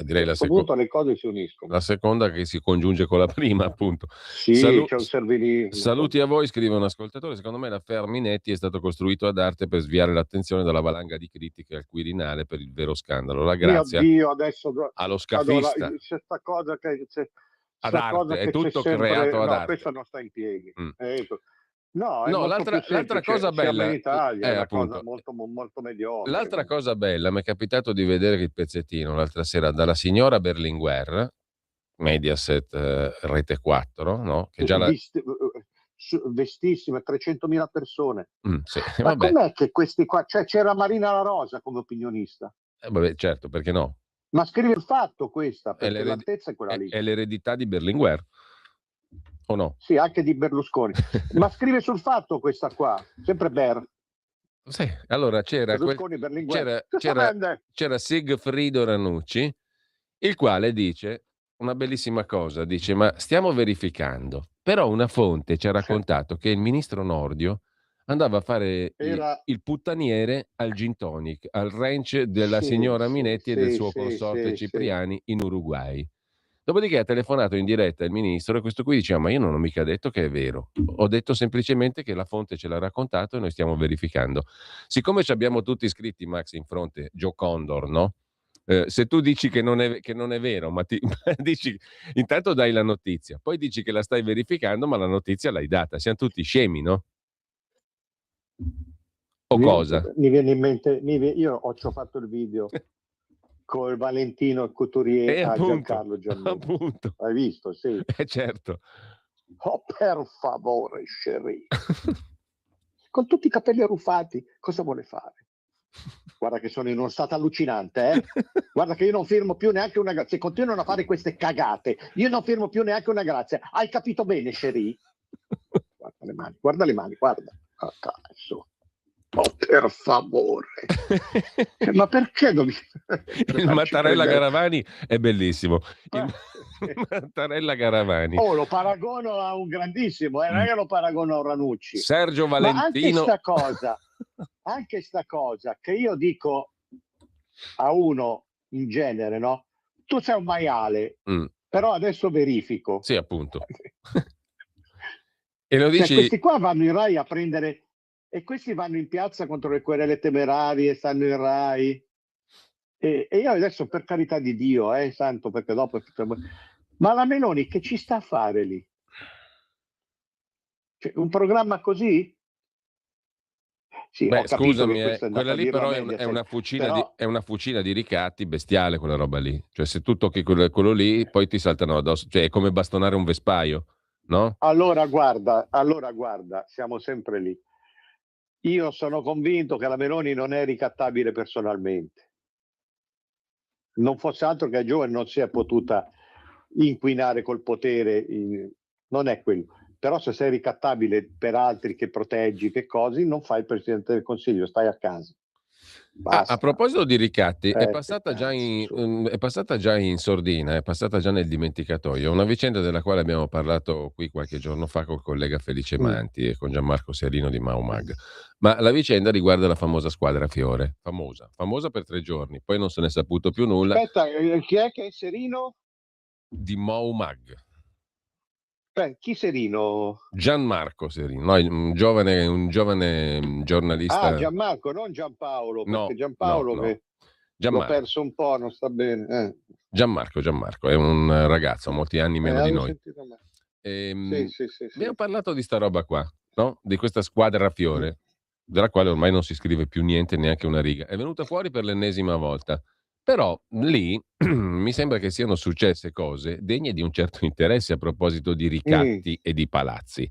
Direi a questo punto le cose si uniscono. La seconda che si congiunge con la prima, appunto. Sì, c'è un servilismo. Saluti a voi, scrive un ascoltatore. Secondo me l'affaire Minetti è stato costruito ad arte per sviare l'attenzione dalla valanga di critiche al Quirinale per il vero scandalo. La grazia adesso allo scafista. Allora, c'è sta cosa che ad arte, è tutto creato ad arte. Questa non sta in piedi. No, l'altra cosa bella in Italia, è una appunto, cosa molto mediocre. L'altra cosa bella, mi è capitato di vedere il pezzettino l'altra sera dalla signora Berlinguer, Mediaset Rete 4, no? Che già vestissime, 300.000 persone. Sì, ma com'è che questi qua, cioè c'era Marina La Rosa come opinionista? Vabbè, certo, perché no? Ma scrive il fatto questa, perché l'altezza è quella lì. È l'eredità di Berlinguer. O no? Sì, anche di Berlusconi. Ma scrive sul fatto questa qua, sempre Sì, allora c'era Sigfrido Ranucci, il quale dice una bellissima cosa, dice: ma stiamo verificando, però una fonte ci ha raccontato che il ministro Nordio andava a fare Era... il puttaniere al Gin Tonic, al ranch della Sì, signora sì, Minetti e del sì, suo sì, consorte sì, sì. Cipriani in Uruguay. Dopodiché ha telefonato in diretta il ministro e questo qui diceva: ma io non ho mica detto che è vero, ho detto semplicemente che la fonte ce l'ha raccontato e noi stiamo verificando. Siccome ci abbiamo tutti iscritti, Max, in fronte Joe Condor, no? Se tu dici che non è vero, ma dici, intanto dai la notizia, poi dici che la stai verificando, ma la notizia l'hai data. Siamo tutti scemi, no? O cosa? Mi viene in mente, io ci ho fatto il video con Valentino e Couturier a Appunto, Giancarlo Giannini. appunto. Hai visto? Sì. Certo. Oh, per favore, Sherry. Con tutti i capelli arruffati, cosa vuole fare? Guarda che sono in uno stato allucinante, eh? Guarda che io non firmo più neanche una grazia. Se continuano a fare queste cagate, io non firmo più neanche una grazia. Hai capito bene, Sherry? Guarda le mani, guarda. Oh, cazzo. Oh, per favore. Ma perché Il Mattarella Garavani è bellissimo. Il Mattarella Garavani. Oh, lo paragono a un grandissimo, non è che lo paragono a Ranucci. Sergio Ma anche Valentino. sta cosa che io dico a uno in genere, no? Tu sei un maiale, però adesso verifico. Sì, appunto. E lo dici... Cioè, questi qua vanno in Rai a prendere, e questi vanno in piazza contro le querele temerarie, stanno in Rai. E io adesso, per carità di Dio, santo, perché dopo... Ma la Meloni che ci sta a fare lì? Cioè, un programma così? Sì, Beh, ho capito scusami, che questo è quella andato a lì dirlo a però Mediaset, è una fucina, però... è una fucina di ricatti bestiale, quella roba lì. Cioè, se tu tocchi quello lì, poi ti saltano addosso. Cioè, è come bastonare un vespaio, no? Allora guarda, siamo sempre lì. Io sono convinto che la Meloni non è ricattabile personalmente. Non fosse altro che a giovane non si è potuta inquinare col potere, non è quello. Però se sei ricattabile per altri che proteggi, che cose, non fai il Presidente del Consiglio, stai a casa. Basta. A proposito di ricatti, è passata cazzo, già in sordina, è passata già nel dimenticatoio, una vicenda della quale abbiamo parlato qui qualche giorno fa col collega Felice Manti e con Gianmarco Serino di Maumag. Ma la vicenda riguarda la famosa squadra Fiore, famosa per 3 giorni, poi non se ne è saputo più nulla. Aspetta, chi è che è Serino? Di Maumag. Chi Serino? Gianmarco Serino, no, un giovane giornalista. Ah, Gianmarco, non Giampaolo, No, perché Giampaolo no. che l'ho perso un po', non sta bene. Gianmarco è un ragazzo, ha molti anni meno di noi. Sì. Abbiamo parlato di sta roba qua, no? Di questa squadra Fiore, della quale ormai non si scrive più niente, neanche una riga. È venuta fuori per l'ennesima volta. Però lì mi sembra che siano successe cose degne di un certo interesse a proposito di ricatti e di palazzi.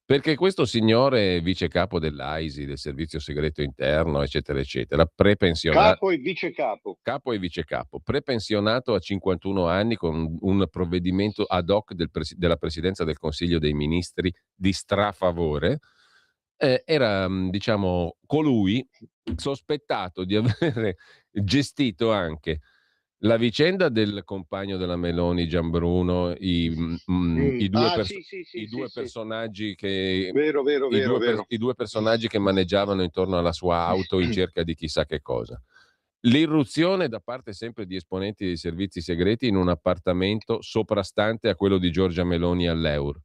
Perché questo signore vice capo dell'AISI, del servizio segreto interno, eccetera, eccetera, prepensionato. Capo e vice capo. Capo e vice capo, prepensionato a 51 anni con un provvedimento ad hoc della Presidenza del Consiglio dei Ministri di strafavore, era, diciamo, colui sospettato di avere gestito anche la vicenda del compagno della Meloni, Gianbruno, i due personaggi che Vero. i due personaggi che maneggiavano intorno alla sua auto in cerca di chissà che cosa. L'irruzione da parte sempre di esponenti dei servizi segreti in un appartamento soprastante a quello di Giorgia Meloni all'Eur.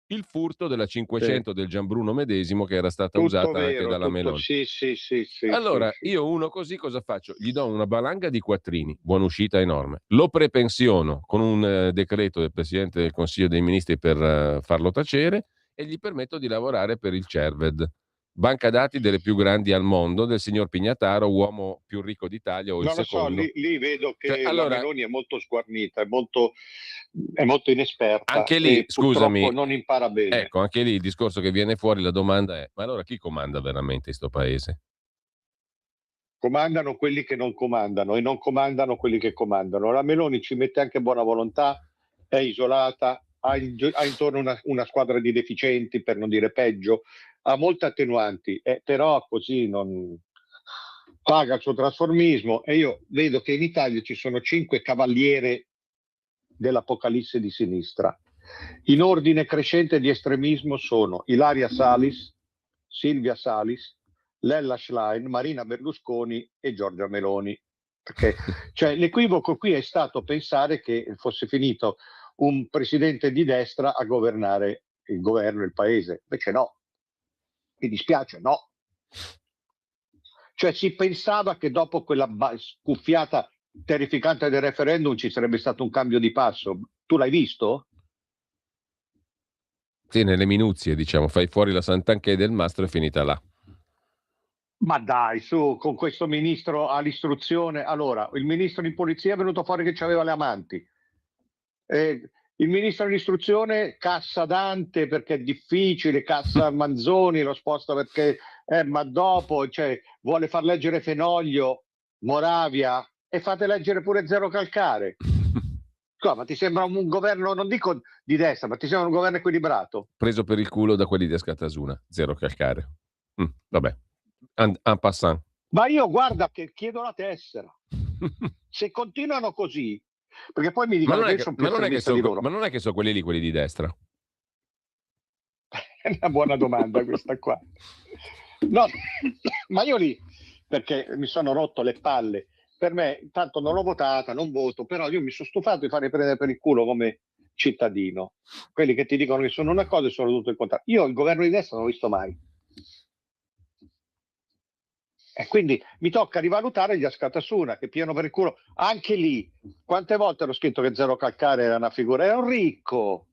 Il furto della 500 del Gianbruno medesimo che era stata usata anche dalla Meloni. Sì. Allora, io uno così cosa faccio? Gli do una valanga di quattrini, buona uscita enorme, lo prepensiono con un decreto del Presidente del Consiglio dei Ministri per farlo tacere e gli permetto di lavorare per il CERVED, banca dati delle più grandi al mondo, del signor Pignataro, uomo più ricco d'Italia o il secondo. Non lo so, lì vedo che allora, la Meloni è molto sguarnita, è molto inesperta. Anche lì, e scusami, purtroppo non impara bene. Ecco, anche lì il discorso che viene fuori, la domanda è: ma allora chi comanda veramente in sto paese? Comandano quelli che non comandano e non comandano quelli che comandano. La Meloni ci mette anche buona volontà, è isolata, ha intorno una squadra di deficienti, per non dire peggio, ha molte attenuanti, però così non paga il suo trasformismo. E io vedo che in Italia ci sono 5 cavaliere dell'apocalisse di sinistra. In ordine crescente di estremismo sono Ilaria Salis, Silvia Salis, Lella Schlein, Marina Berlusconi e Giorgia Meloni. Perché cioè, l'equivoco qui è stato pensare che fosse finito un presidente di destra a governare il governo e il paese. Invece no. Mi dispiace, no. Cioè si pensava che dopo quella scuffiata terrificante del referendum ci sarebbe stato un cambio di passo. Tu l'hai visto? Sì, nelle minuzie, diciamo, fai fuori la Santanchè del mastro è finita là. Ma dai, su, con questo ministro all'istruzione. Allora, il ministro di polizia è venuto fuori che aveva le amanti. Il ministro dell'istruzione cassa Dante perché è difficile, cassa Manzoni, lo sposta perché ma dopo vuole far leggere Fenoglio, Moravia e fate leggere pure Zero Calcare. Ma ti sembra un governo, non dico di destra, ma ti sembra un governo equilibrato? Preso per il culo da quelli di Askatasuna, Zero Calcare. Vabbè, en passant. Ma io guarda che chiedo la tessera. Se continuano così, perché poi mi dicono che sono più estremista di loro. Ma non è che sono quelli lì, quelli di destra? È una buona domanda questa qua. No, ma io lì, perché mi sono rotto le palle. Per me, tanto non l'ho votata, non voto, però io mi sono stufato di fare prendere per il culo come cittadino. Quelli che ti dicono che sono una cosa e sono tutto il contrario. Io il governo di destra non l'ho visto mai. E quindi mi tocca rivalutare gli Askatasuna che piano per il culo. Anche lì, quante volte l'ho scritto che Zero Calcare era una figura? Era un ricco.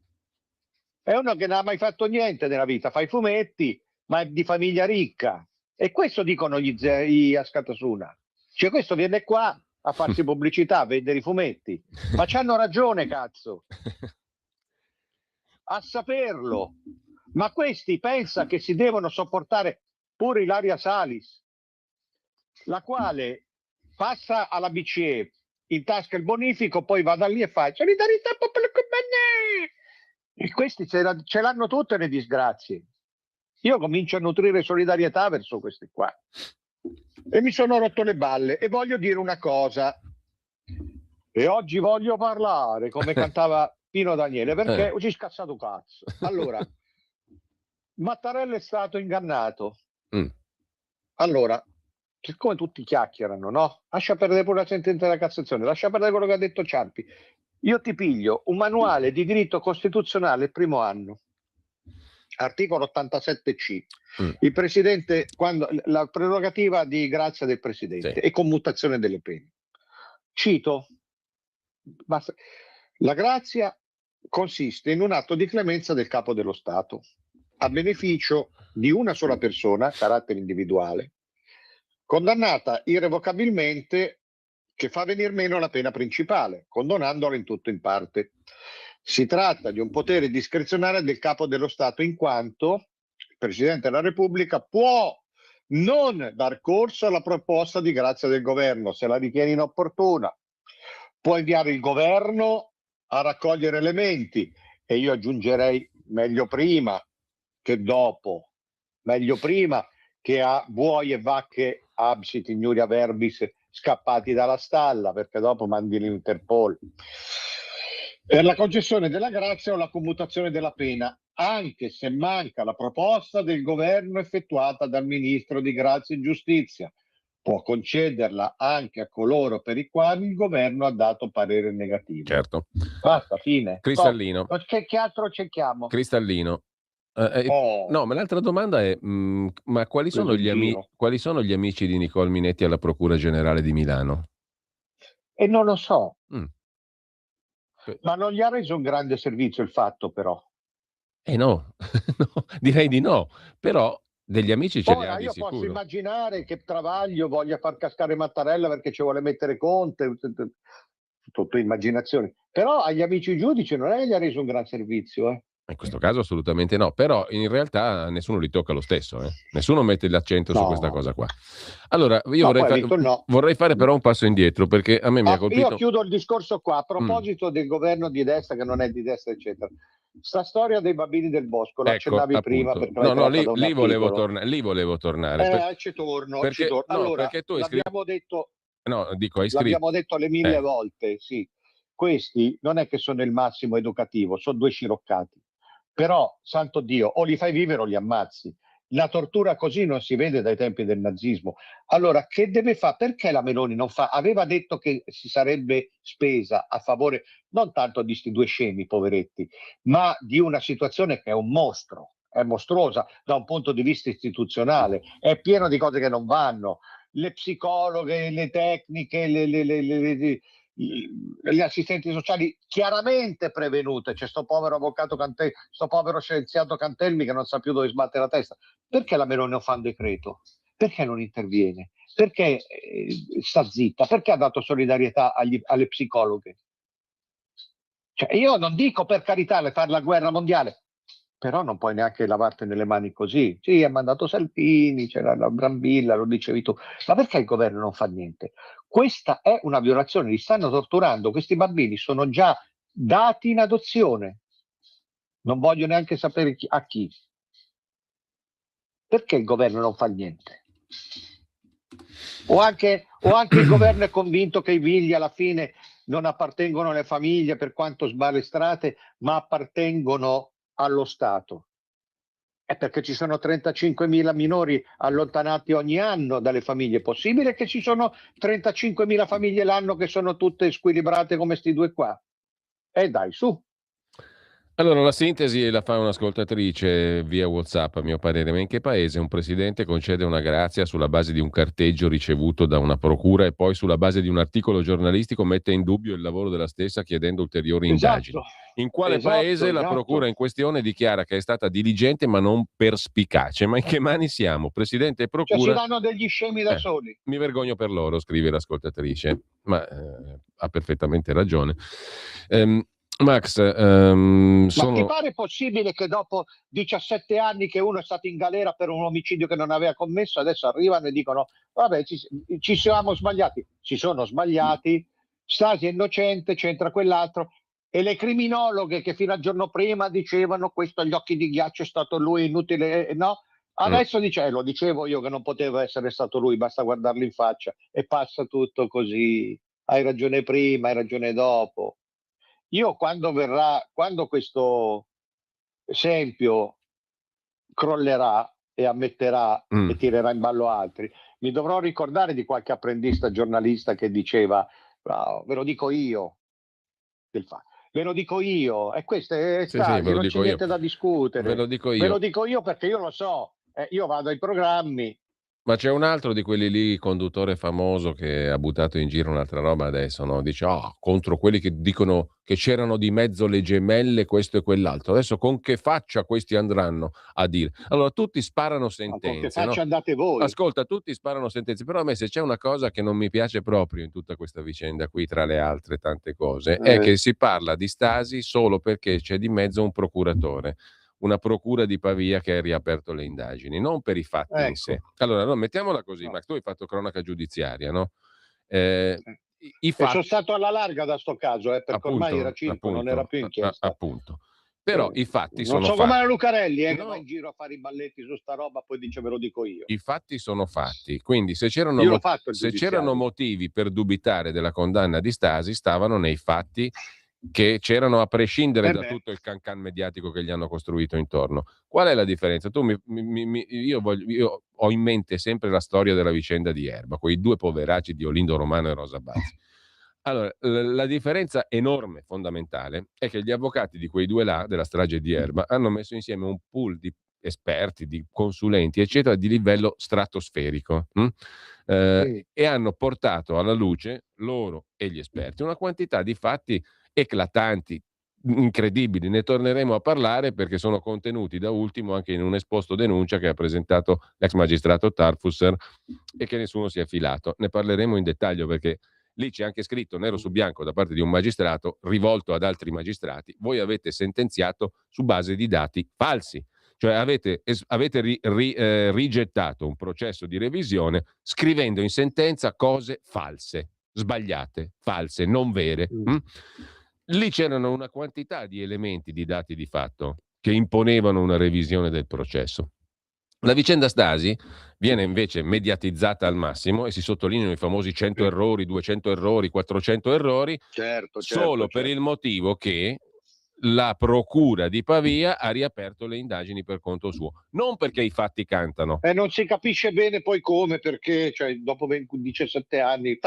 È uno che non ha mai fatto niente nella vita, fa i fumetti, ma è di famiglia ricca. E questo dicono gli Askatasuna. Cioè questo viene qua a farsi pubblicità, a vendere i fumetti. Ma c'hanno ragione, cazzo. A saperlo. Ma questi pensa che si devono sopportare pure Ilaria Salis, la quale passa alla BCE, in tasca il bonifico, poi va da lì e fa solidarietà popolo comune. E questi ce l'hanno tutte le disgrazie. Io comincio a nutrire solidarietà verso questi qua. E mi sono rotto le balle e voglio dire una cosa. E oggi voglio parlare, come cantava Pino Daniele, perché ci è scassato cazzo. Allora, Mattarella è stato ingannato. Allora, siccome tutti chiacchierano, no? Lascia perdere pure la sentenza della Cassazione, lascia perdere quello che ha detto Ciampi. Io ti piglio un manuale di diritto costituzionale il primo anno, articolo 87C. Il presidente, quando la prerogativa di grazia del presidente e commutazione delle pene. Cito, la grazia consiste in un atto di clemenza del capo dello Stato a beneficio di una sola persona, carattere individuale, condannata irrevocabilmente, che fa venir meno la pena principale, condonandola in tutto o in parte. Si tratta di un potere discrezionale del capo dello Stato, in quanto il Presidente della Repubblica può non dar corso alla proposta di grazia del governo se la ritiene inopportuna, può inviare il governo a raccogliere elementi, e io aggiungerei meglio prima che dopo, meglio prima che a buoi e vacche absit ignuria verbis scappati dalla stalla, perché dopo mandi l'Interpol. Per la concessione della grazia o la commutazione della pena, anche se manca la proposta del governo effettuata dal ministro di Grazia e Giustizia, può concederla anche a coloro per i quali il governo ha dato parere negativo. Certo. Basta, fine. Cristallino. Che altro cerchiamo? Cristallino. No, ma l'altra domanda è: ma quali sono gli amici di Nicole Minetti alla Procura Generale di Milano? E non lo so. Ma non gli ha reso un grande servizio il fatto, però. No, no, direi di no, però degli amici ce li ha di io sicuro. Posso immaginare che Travaglio voglia far cascare Mattarella perché ci vuole mettere Conte, tutto immaginazioni. Però agli amici giudici non è che gli ha reso un gran servizio. In questo caso assolutamente no, però in realtà nessuno li tocca lo stesso, nessuno mette l'accento su questa cosa qua. Allora, io vorrei fare però un passo indietro, perché a me mi ha colpito... Io chiudo il discorso qua, a proposito del governo di destra che non è di destra, eccetera. Sta storia dei bambini del bosco, lo accennavi prima. Perché lì volevo tornare. Ci torno. Allora, perché tu hai l'abbiamo detto... hai scritto... L'abbiamo detto le 1000 volte, sì. Questi non è che sono il massimo educativo, sono due sciroccati. Però, santo Dio, o li fai vivere o li ammazzi. La tortura così non si vede dai tempi del nazismo. Allora, che deve fare? Perché la Meloni non fa? Aveva detto che si sarebbe spesa a favore non tanto di sti due scemi, poveretti, ma di una situazione che è un mostro, è mostruosa da un punto di vista istituzionale, è pieno di cose che non vanno. Le psicologhe, le tecniche, gli assistenti sociali chiaramente prevenute. C'è sto povero avvocato Cantelmi, sto povero scienziato Cantelmi che non sa più dove sbattere la testa. Perché la Meloni non fa un decreto? Perché non interviene? Perché sta zitta? Perché ha dato solidarietà alle psicologhe? Cioè, io non dico per carità fare la guerra mondiale, però non puoi neanche lavartene le mani così. Sì, ha mandato Salvini, c'era la Brambilla, lo dicevi tu. Ma perché il governo non fa niente? Questa è una violazione, li stanno torturando, questi bambini sono già dati in adozione. Non voglio neanche sapere a chi. Perché il governo non fa niente? O anche il governo è convinto che i figli alla fine non appartengono alle famiglie per quanto sbalestrate, ma appartengono allo Stato. È perché ci sono 35.000 minori allontanati ogni anno dalle famiglie. È possibile che ci sono 35.000 famiglie l'anno che sono tutte squilibrate come sti due qua? Dai, su. Allora, la sintesi la fa un'ascoltatrice via WhatsApp, a mio parere. Ma in che paese un presidente concede una grazia sulla base di un carteggio ricevuto da una procura e poi sulla base di un articolo giornalistico mette in dubbio il lavoro della stessa chiedendo ulteriori indagini? In quale paese la procura in questione dichiara che è stata diligente ma non perspicace? Ma in che mani siamo? Presidente e procura... Cioè si danno degli scemi da soli. Mi vergogno per loro, scrive l'ascoltatrice, ma ha perfettamente ragione. Max, Ma ti pare possibile che dopo 17 anni che uno è stato in galera per un omicidio che non aveva commesso, adesso arrivano e dicono vabbè ci siamo sbagliati? Si sono sbagliati, Stasi è innocente, c'entra quell'altro, e le criminologhe che fino al giorno prima dicevano questo agli occhi di ghiaccio è stato lui, inutile, no? Adesso dice, lo dicevo io che non poteva essere stato lui, basta guardarlo in faccia e passa tutto così, hai ragione prima, hai ragione dopo. Io quando questo esempio crollerà e ammetterà e tirerà in ballo altri, mi dovrò ricordare di qualche apprendista giornalista che diceva ve lo dico io, ve lo dico io, e questo è Stasi, non c'è niente da discutere. Ve lo dico io perché io lo so, io vado ai programmi. Ma c'è un altro di quelli lì, conduttore famoso, che ha buttato in giro un'altra roba adesso, no? Dice, contro quelli che dicono che c'erano di mezzo le gemelle, questo e quell'altro. Adesso con che faccia questi andranno a dire? Allora, tutti sparano sentenze, con che faccia no? Andate voi. Ascolta, tutti sparano sentenze, però a me se c'è una cosa che non mi piace proprio in tutta questa vicenda qui, tra le altre tante cose, è che si parla di Stasi solo perché c'è di mezzo un procuratore. Una procura di Pavia che ha riaperto le indagini, non per i fatti in sé. Allora, no, mettiamola così, Max, tu hai fatto cronaca giudiziaria, no? I fatti... sono stato alla larga da sto caso, perché appunto, ormai era 5, non era più inchiesta. Appunto. Però i fatti sono fatti. Non so come la Lucarelli, che va in giro a fare i balletti su sta roba, poi dice ve lo dico io. I fatti sono fatti, quindi se c'erano motivi per dubitare della condanna di Stasi, stavano nei fatti che c'erano a prescindere da tutto il cancan mediatico che gli hanno costruito intorno. Qual è la differenza? Io ho in mente sempre la storia della vicenda di Erba, quei due poveracci di Olindo Romano e Rosa Bazzi. Allora, la differenza enorme, fondamentale, è che gli avvocati di quei due là, della strage di Erba, hanno messo insieme un pool di esperti, di consulenti, eccetera, di livello stratosferico. E hanno portato alla luce, loro e gli esperti, una quantità di fatti eclatanti, incredibili. Ne torneremo a parlare perché sono contenuti da ultimo anche in un esposto denuncia che ha presentato l'ex magistrato Tarfusser e che nessuno si è filato. Ne parleremo in dettaglio perché lì c'è anche scritto nero su bianco da parte di un magistrato rivolto ad altri magistrati: voi avete sentenziato su base di dati falsi, cioè avete rigettato un processo di revisione scrivendo in sentenza cose false, sbagliate, false, non vere. Lì c'erano una quantità di elementi, di dati di fatto che imponevano una revisione del processo. La vicenda Stasi viene invece mediatizzata al massimo e si sottolineano i famosi 100 errori, 200 errori, 400 errori, solo per il motivo che la procura di Pavia ha riaperto le indagini per conto suo, non perché i fatti cantano. E non si capisce bene poi come, perché cioè, dopo 17 anni,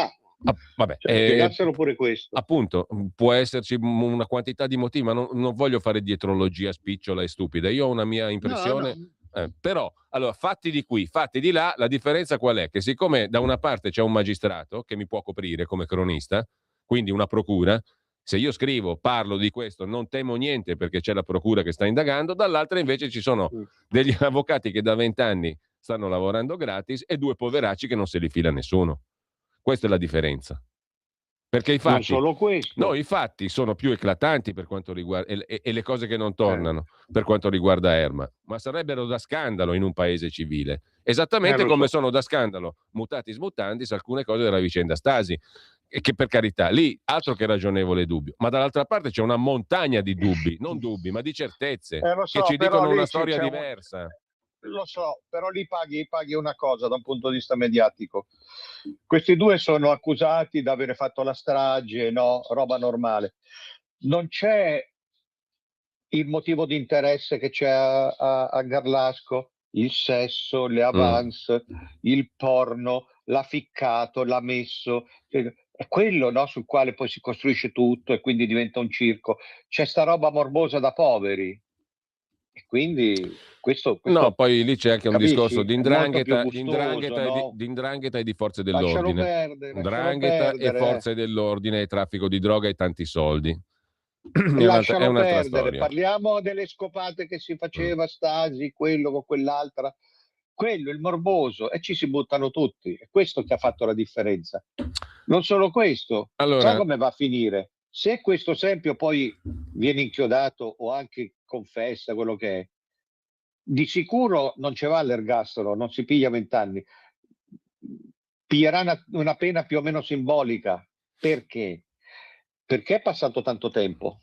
Vabbè, spiegassero pure questo. Appunto, può esserci una quantità di motivi, ma non voglio fare dietrologia spicciola e stupida. Io ho una mia impressione. No. Però, allora, fatti di qui, fatti di là, la differenza qual è? Che siccome da una parte c'è un magistrato che mi può coprire come cronista, quindi una procura, se io scrivo, parlo di questo, non temo niente perché c'è la procura che sta indagando, dall'altra invece ci sono degli avvocati che da 20 anni stanno lavorando gratis e due poveracci che non se li fila nessuno. Questa è la differenza. Perché i fatti, non solo questo. no, i fatti sono più eclatanti per quanto riguarda e le cose che non tornano per quanto riguarda Erma, ma sarebbero da scandalo in un paese civile, esattamente come sono da scandalo, mutatis mutandis, alcune cose della vicenda Stasi, e che per carità lì altro che ragionevole dubbio, ma dall'altra parte c'è una montagna di dubbi, non dubbi, ma di certezze che ci dicono una storia diversa. Lo so, però lì paghi una cosa da un punto di vista mediatico. Questi due sono accusati di avere fatto la strage, no? Roba normale. Non c'è il motivo di interesse che c'è a Garlasco, il sesso, le avance, il porno, l'ha ficcato, l'ha messo. È quello, no, sul quale poi si costruisce tutto e quindi diventa un circo. C'è sta roba morbosa da poveri. E quindi questo no, poi lì c'è anche un capisci? discorso di È molto più 'ndrangheta gustoso, no? di 'ndrangheta e di forze Lascialo dell'ordine. perdere, 'Ndrangheta e forze dell'ordine e traffico di droga e tanti soldi. È Lascialo un'altra perdere, storia. parliamo delle scopate che si faceva Stasi, quello con quell'altra, quello il morboso, e ci si buttano tutti, è questo che ha fatto la differenza. Non solo questo, Allora, sai come va a finire? Se questo esempio poi viene inchiodato o anche confessa quello che è, di sicuro non ci va all'ergastolo, non si piglia 20 anni, piglierà una pena più o meno simbolica. Perché? Perché è passato tanto tempo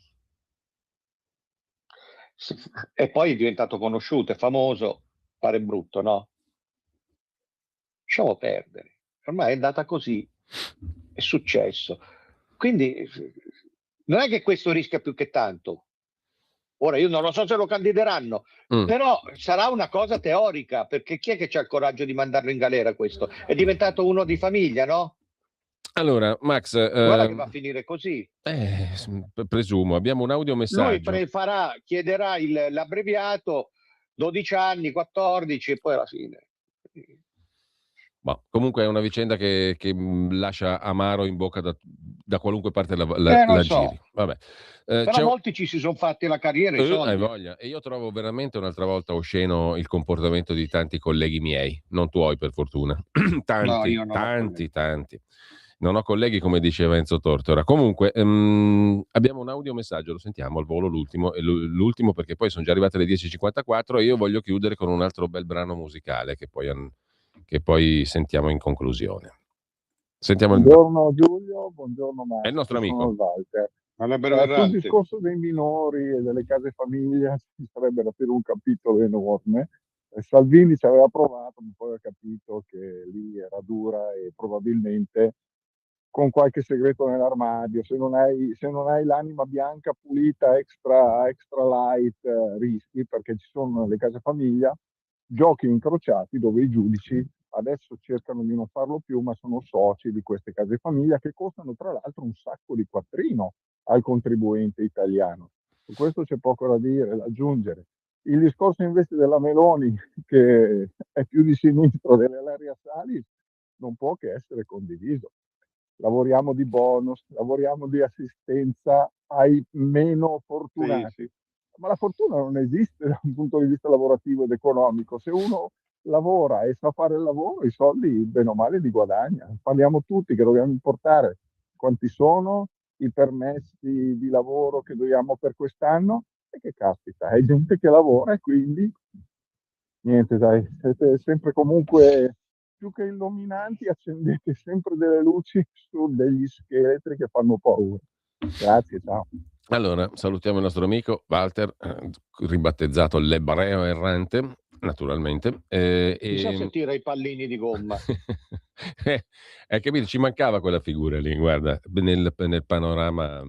e poi è diventato conosciuto, è famoso, pare brutto, no? Lasciamo perdere, ormai è andata così, è successo. Quindi non è che questo rischia più che tanto. Ora io non lo so se lo candideranno, però sarà una cosa teorica, perché chi è che c'ha il coraggio di mandarlo in galera questo? È diventato uno di famiglia, no? Allora, Max, guarda che va a finire così. Presumo, abbiamo un audiomessaggio. Lui chiederà l'abbreviato, 12 anni, 14 e poi alla fine. Comunque è una vicenda che lascia amaro in bocca da qualunque parte la giri. Vabbè. Però molti ci si sono fatti la carriera e i soldi. Hai voglia. E io trovo veramente un'altra volta osceno il comportamento di tanti colleghi miei, non tuoi per fortuna. Tanti. Non ho colleghi come diceva Enzo Tortora. Comunque abbiamo un audiomessaggio, lo sentiamo al volo, l'ultimo perché poi sono già arrivate le 10.54 e io voglio chiudere con un altro bel brano musicale che poi sentiamo in conclusione. Buongiorno Giulio, buongiorno Max. È il nostro amico. Sono Walter. Sul discorso dei minori e delle case famiglia ci sarebbe da aprire un capitolo enorme. Salvini ci aveva provato, ma poi ha capito che lì era dura e probabilmente con qualche segreto nell'armadio, se non hai l'anima bianca pulita, extra light, rischi, perché ci sono le case famiglia giochi incrociati dove i giudici adesso cercano di non farlo più, ma sono soci di queste case famiglia che costano tra l'altro un sacco di quattrino al contribuente italiano. Su questo c'è poco da dire, da aggiungere. Il discorso invece della Meloni, che è più di sinistra dell'Elaria Salis, non può che essere condiviso. Lavoriamo di bonus, lavoriamo di assistenza ai meno fortunati. Ma la fortuna non esiste da un punto di vista lavorativo ed economico. Se uno lavora e sa fare il lavoro, i soldi bene o male li guadagna. Parliamo tutti che dobbiamo importare quanti sono i permessi di lavoro che dobbiamo per quest'anno e che caspita, è gente che lavora e quindi niente, dai, siete sempre comunque più che illuminanti, accendete sempre delle luci su degli scheletri che fanno paura. Grazie, ciao. Allora, salutiamo il nostro amico Walter, ribattezzato l'ebreo errante, naturalmente. Chissà se tira i pallini di gomma. Hai capito? Ci mancava quella figura lì, guarda, nel panorama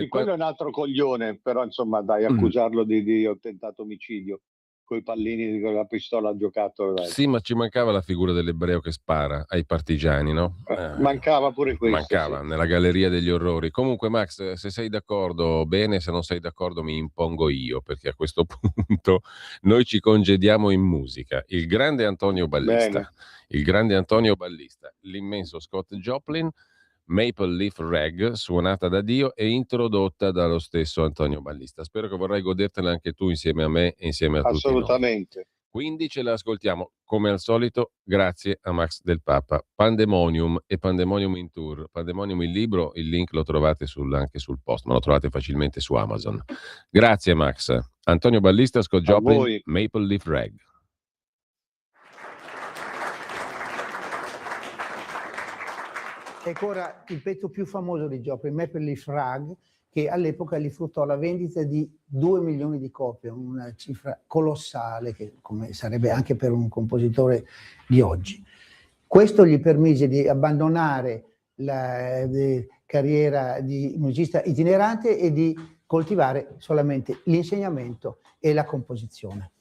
quello è un altro coglione, però insomma dai, accusarlo di tentato omicidio coi pallini con la pistola ha giocato. Dai. Sì, ma ci mancava la figura dell'ebreo che spara ai partigiani, no? Mancava pure questo. Mancava sì. nella galleria degli orrori. Comunque, Max, se sei d'accordo, bene, se non sei d'accordo, mi impongo io, perché a questo punto noi ci congediamo in musica. Il grande Antonio Ballista, l'immenso Scott Joplin, Maple Leaf Rag, suonata da Dio e introdotta dallo stesso Antonio Ballista. Spero che vorrai godertela anche tu insieme a me e insieme a tutti noi. Assolutamente. Quindi ce la ascoltiamo, come al solito, grazie a Max Del Papa. Pandemonium e Pandemonium in Tour. Pandemonium il libro, il link lo trovate anche sul post, ma lo trovate facilmente su Amazon. Grazie Max. Antonio Ballista, Scott Joplin, Maple Leaf Rag. Ecco ora il pezzo più famoso di Joplin, Maple Leaf Rag, che all'epoca gli fruttò la vendita di 2 milioni di copie, una cifra colossale, che come sarebbe anche per un compositore di oggi. Questo gli permise di abbandonare la carriera di musicista itinerante e di coltivare solamente l'insegnamento e la composizione.